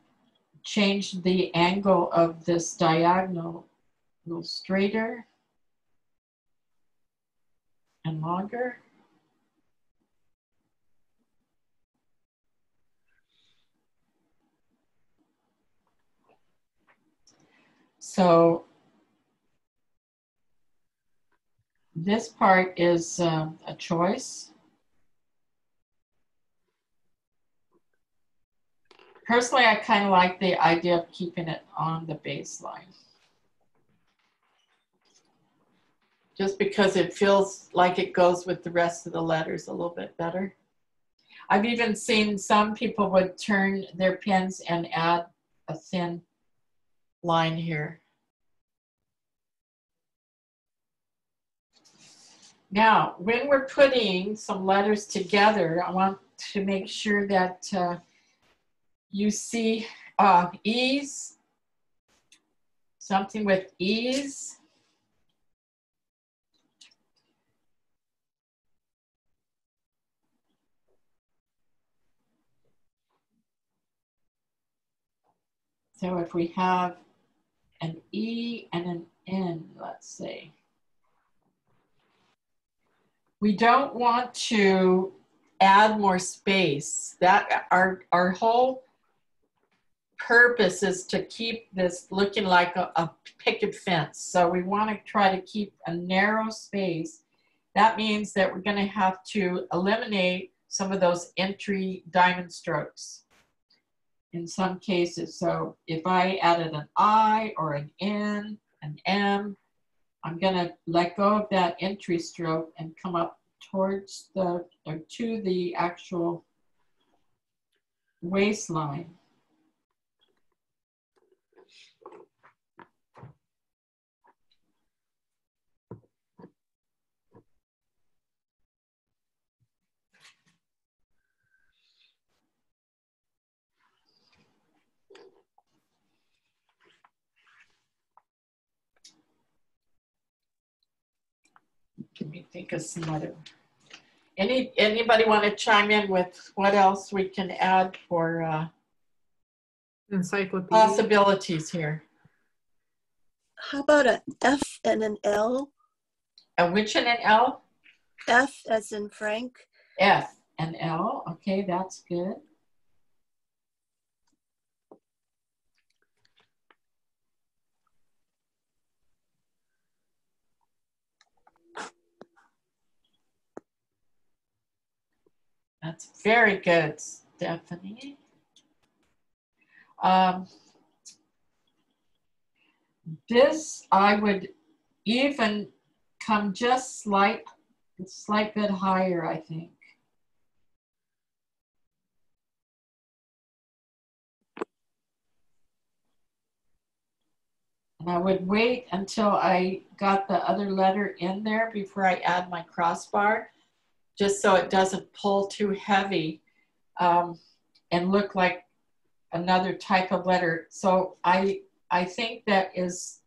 change the angle of this diagonal a little straighter and longer. So this part is a choice. Personally, I kind of like the idea of keeping it on the baseline. Just because it feels like it goes with the rest of the letters a little bit better. I've even seen some people would turn their pens and add a thin line here. Now, when we're putting some letters together, I want to make sure that you see ease, something with ease. So if we have an E and an N, let's say, we don't want to add more space. That our whole purpose is to keep this looking like a picket fence. So we want to try to keep a narrow space. That means that we're going to have to eliminate some of those entry diamond strokes in some cases. So if I added an I or an N, an M, I'm going to let go of that entry stroke and come up towards the, or to the actual waistline. Let me think of some other. Anybody want to chime in with what else we can add for encyclopedia possibilities here? How about a F and an L? A which and an L? F as in Frank. F and L. Okay, that's good. That's very good, Stephanie. This I would even come just slight bit higher, I think. And I would wait until I got the other letter in there before I add my crossbar, just so it doesn't pull too heavy and look like another type of letter. So I think that is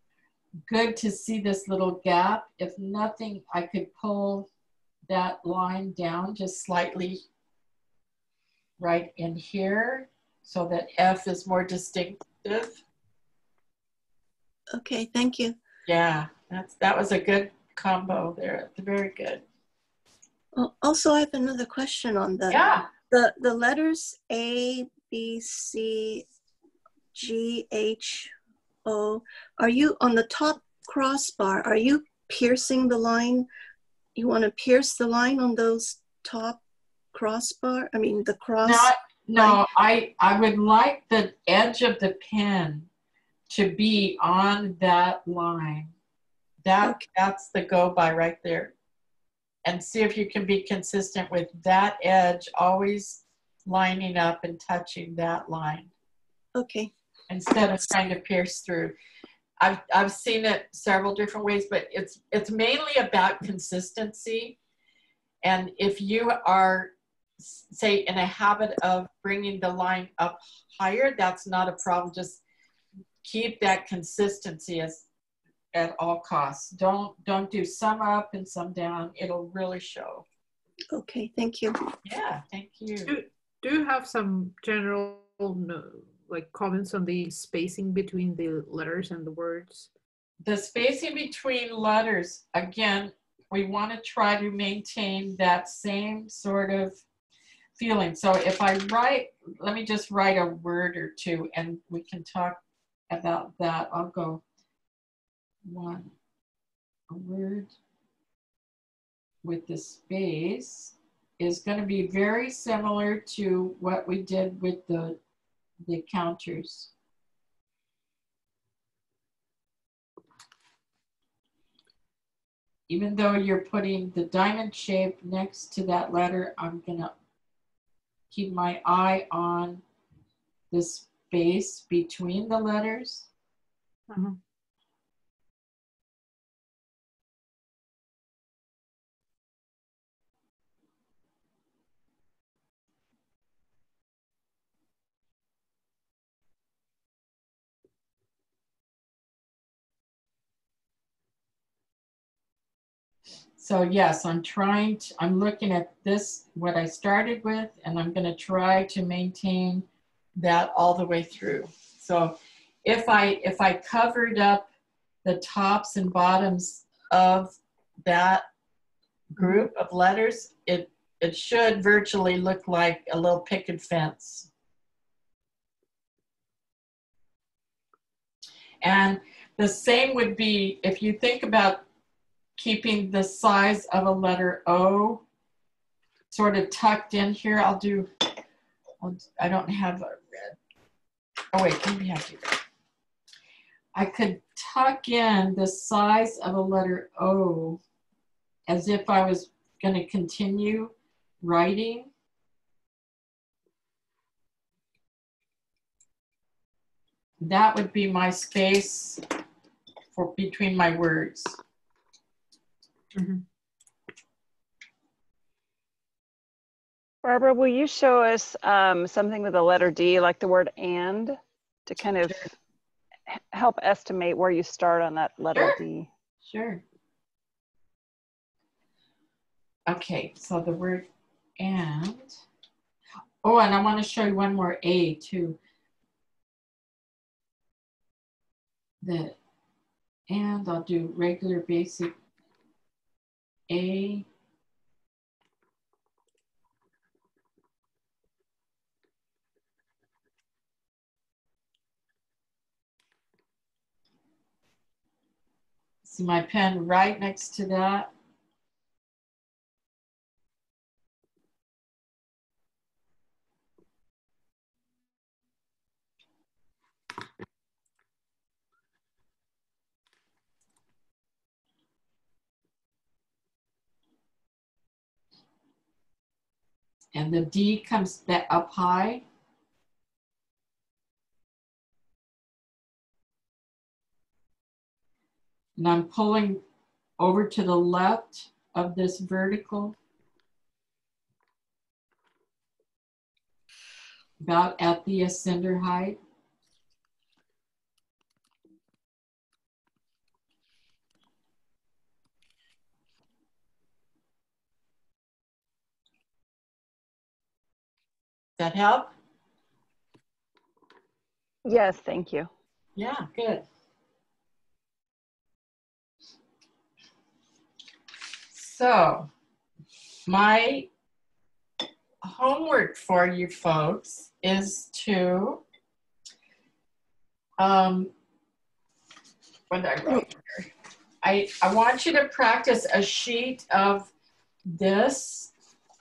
good to see this little gap. If nothing, I could pull that line down just slightly right in here so that F is more distinctive. Okay, thank you. Yeah, that was a good combo there. Very good. Also, I have another question on the letters A, B, C, G, H, O. Are you on the top crossbar? Are you piercing the line? You want to pierce the line on those top crossbar? I mean, the cross. No, I would like the edge of the pen to be on that line. That's the go by right there. And see if you can be consistent with that edge, always lining up and touching that line. Okay. Instead of trying to pierce through. I've seen it several different ways, but it's mainly about consistency. And if you are, say, in a habit of bringing the line up higher, that's not a problem. Just keep that consistency at all costs. Don't do some up and some down. It'll really show. Okay, thank you. Yeah, thank you. Do you have some general like comments on the spacing between the letters and the words? The spacing between letters, again, we want to try to maintain that same sort of feeling. So if I write, let me just write a word or two and we can talk about that. I'll go a word with the space is going to be very similar to what we did with the counters. Even though you're putting the diamond shape next to that letter, I'm gonna keep my eye on the space between the letters. Uh-huh. So yes, I'm looking at this, what I started with, and I'm gonna try to maintain that all the way through. So if I covered up the tops and bottoms of that group of letters, it should virtually look like a little picket fence. And the same would be, if you think about keeping the size of a letter O sort of tucked in here, I don't have a red. Oh wait, maybe I do. I could tuck in the size of a letter O as if I was going to continue writing. That would be my space for between my words. Mm-hmm. Barbara, will you show us something with the letter D, like the word and, to kind of help estimate where you start on that letter D? Sure. Okay, so the word and. Oh, and I want to show you one more A too. And I'll do regular basic A. See my pen right next to that. And the D comes up high. And I'm pulling over to the left of this vertical, about at the ascender height. Does that help? Yes, thank you. Yeah, good. So my homework for you folks is to, what did I write here? I want you to practice a sheet of this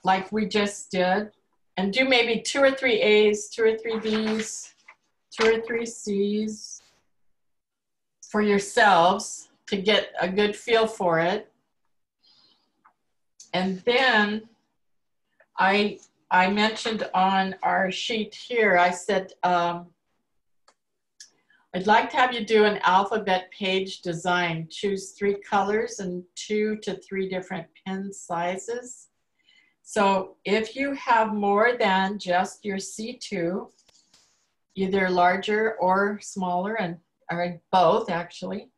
like we just did, and do maybe 2 or 3 A's, 2 or 3 B's, 2 or 3 C's for yourselves to get a good feel for it. And then I mentioned on our sheet here, I said, I'd like to have you do an alphabet page design. Choose 3 colors and 2 to 3 different pen sizes. So if you have more than just your C2, either larger or smaller, or both actually,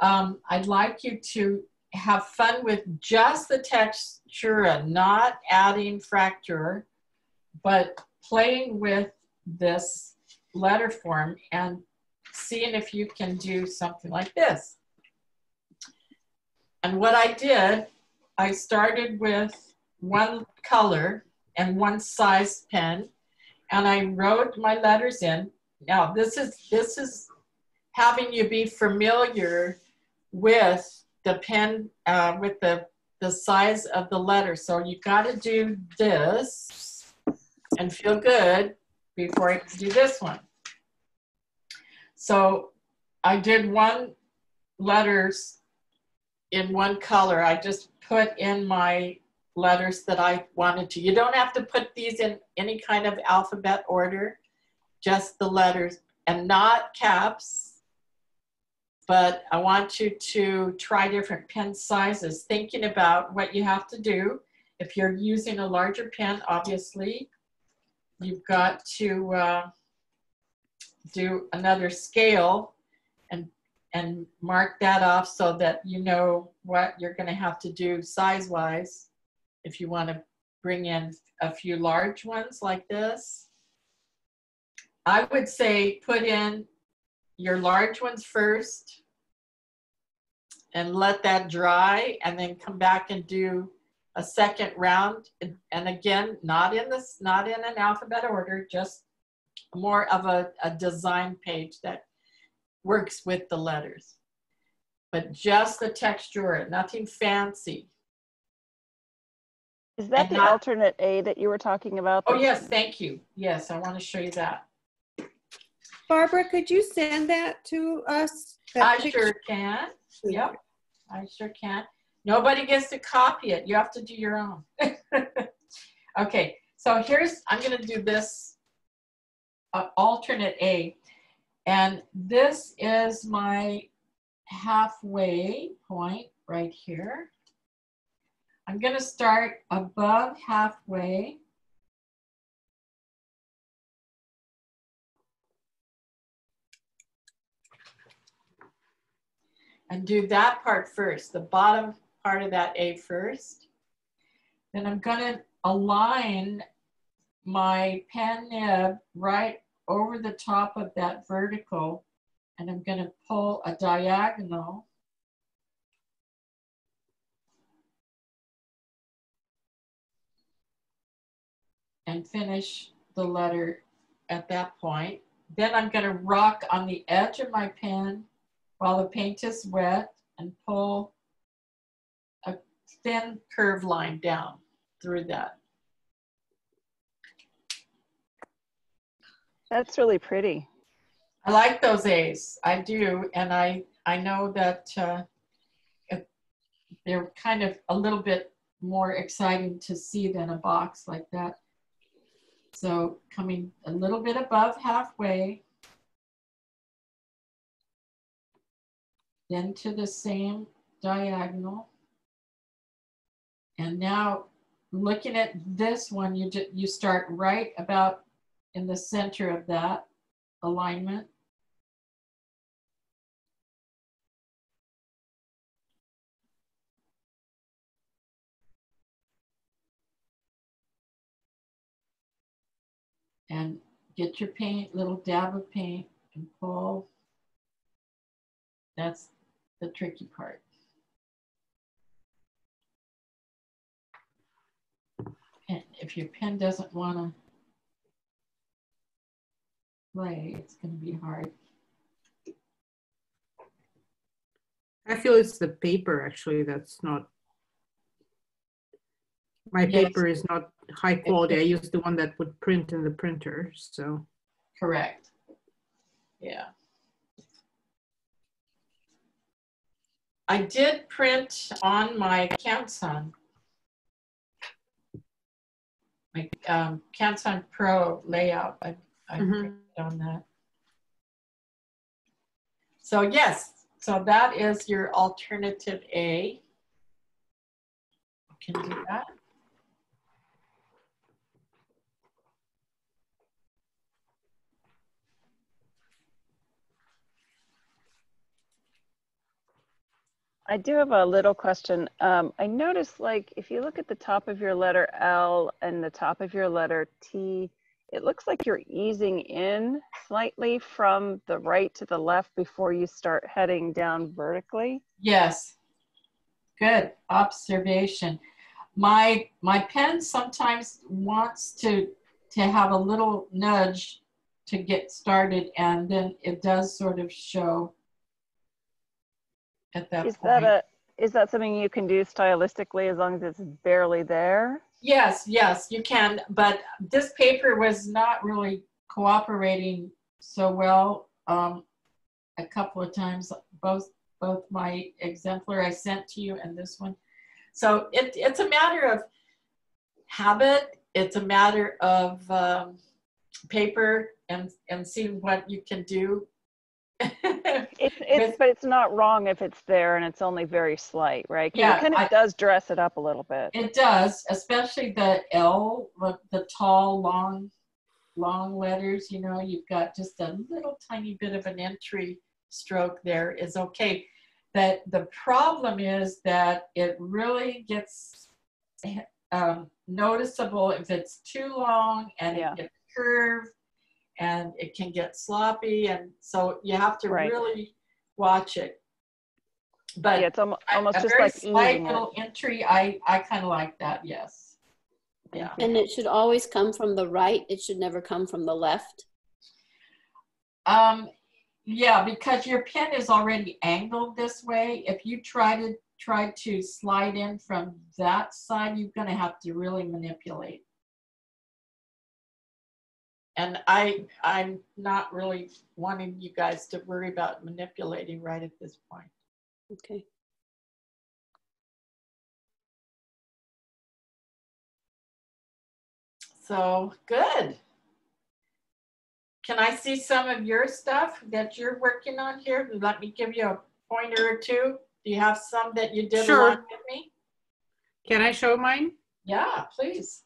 I'd like you to have fun with just the textura, not adding fracture, but playing with this letter form and seeing if you can do something like this. And what I did, I started with 1 color and 1 size pen, and I wrote my letters in. Now this is having you be familiar with the pen, with the size of the letter. So you got to do this and feel good before I do this one. So I did 1 letters in 1 color. I just put in my letters that I wanted to. You don't have to put these in any kind of alphabet order, just the letters, and not caps. But I want you to try different pen sizes, thinking about what you have to do. If you're using a larger pen, obviously, you've got to do another scale and mark that off so that you know what you're going to have to do size-wise if you want to bring in a few large ones like this. I would say put in your large ones first and let that dry, and then come back and do a second round. And again, not in an alphabet order, just more of a design page that works with the letters. But just the texture, nothing fancy. Is that the alternate A that you were talking about? Oh yes, thank you. Yes, I want to show you that. Barbara, could you send that to us? I sure can. Yep, I sure can. Nobody gets to copy it. You have to do your own. Okay, so I'm going to do this alternate A. And this is my halfway point right here. I'm going to start above halfway. And do that part first, the bottom part of that A first. Then I'm going to align my pen nib right over the top of that vertical, and I'm going to pull a diagonal. And finish the letter at that point. Then I'm going to rock on the edge of my pen while the paint is wet and pull a thin curved line down through that. That's really pretty. I like those A's. I do. And I know that they're kind of a little bit more exciting to see than a box like that. So coming a little bit above halfway, then to the same diagonal. And now looking at this one, you start right about in the center of that alignment. And get your paint, little dab of paint, and pull. That's the tricky part. if your pen doesn't want to play, it's going to be hard. I feel it's the paper actually that's not. My paper is not high quality. I use the one that would print in the printer, so. Correct. Yeah. I did print on my Canson. My Canson Pro layout. I printed on that. So yes, so that is your alternative A. You can do that. I do have a little question. I noticed, like, if you look at the top of your letter L and the top of your letter T, it looks like you're easing in slightly from the right to the left before you start heading down vertically. Yes. Good observation. My pen sometimes wants to have a little nudge to get started, and then it does sort of show at that point. Is that something you can do stylistically as long as it's barely there? Yes, yes, you can. But this paper was not really cooperating so well a couple of times, both my exemplar I sent to you and this one. So it's a matter of habit. It's a matter of paper and seeing what you can do. But it's not wrong if it's there and it's only very slight, right? Yeah, it kind of does dress it up a little bit. It does, especially the L, the tall, long letters. You know, you've got just a little tiny bit of an entry stroke there is okay. That the problem is that it really gets noticeable if it's too long and it gets curved. And it can get sloppy, and so you have to really watch it. But yeah, it's almost a just very like slight little entry. I kind of like that. Yes. Yeah. And it should always come from the right. It should never come from the left. Yeah, because your pen is already angled this way. If you try to slide in from that side, you're going to have to really manipulate. And I'm not really wanting you guys to worry about manipulating right at this point. Okay. So good. Can I see some of your stuff that you're working on here? Let me give you a pointer or two. Do you have some that you did along with me? Can I show mine? Yeah, please.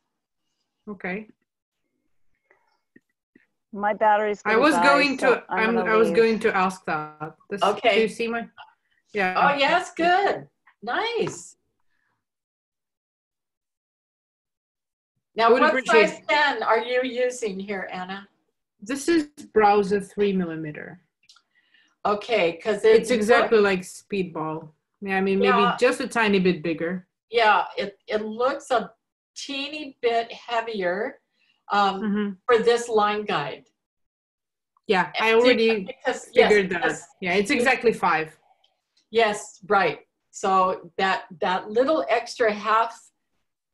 Okay. My battery's I was going to ask that. Okay. Do you see my? Yeah. Oh yes, good. Nice. Now, what size pen are you using here, Anna? This is Browser 3mm. Okay, because it's exactly like Speedball. Yeah, I mean maybe just a tiny bit bigger. Yeah, it looks a teeny bit heavier for this line guide. Yeah, I already figured that. Yeah, it's exactly 5. Yes, right. So that little extra half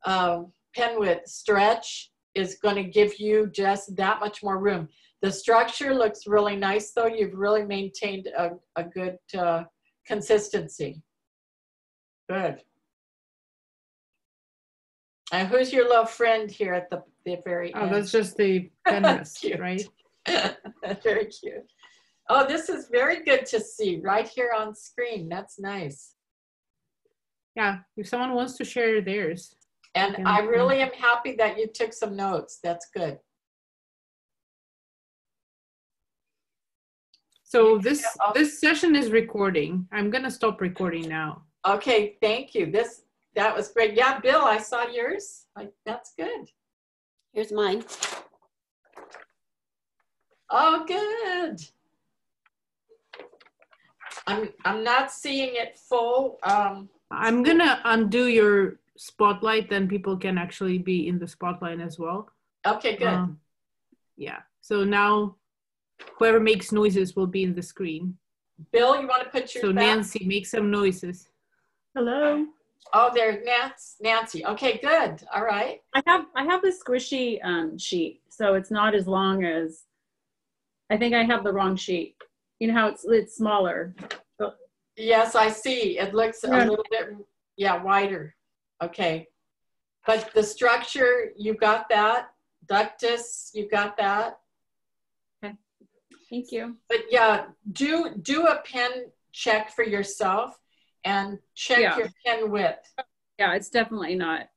pen width stretch is going to give you just that much more room. The structure looks really nice, though. You've really maintained a good consistency. Good. And who's your little friend here at the very end? Oh, that's just the pen rest, right? Very cute. Oh, this is very good to see right here on screen. That's nice. Yeah, if someone wants to share theirs. And I really am happy that you took some notes. That's good. So this session is recording. I'm gonna stop recording now. Okay, thank you. That was great. Yeah, Bill, I saw yours. That's good. Here's mine. Oh, good. I'm not seeing it full. I'm gonna undo your spotlight, then people can actually be in the spotlight as well. Okay, good. Yeah, so now whoever makes noises will be in the screen. Bill, you want to put your So Nancy, make some noises. Hello. Oh, there's Nancy. Okay, good. All right. I have the squishy sheet, so it's not as long as. I think I have the wrong sheet. You know how it's smaller. Yes, I see. It looks a little bit, wider. Okay. But the structure, you got that. Ductus, you got that. Okay. Thank you. But yeah, do a pen check for yourself and check your pen width. Yeah, it's definitely not.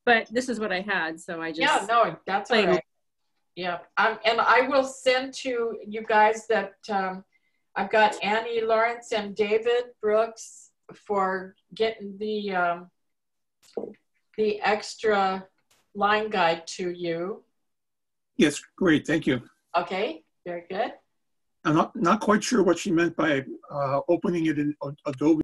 But this is what I had, so I just. Yeah, no, that's all right. Yeah, and I will send to you guys that I've got Annie Lawrence and David Brooks for getting the extra line guide to you. Yes, great, thank you. Okay, very good. I'm not quite sure what she meant by opening it in Adobe.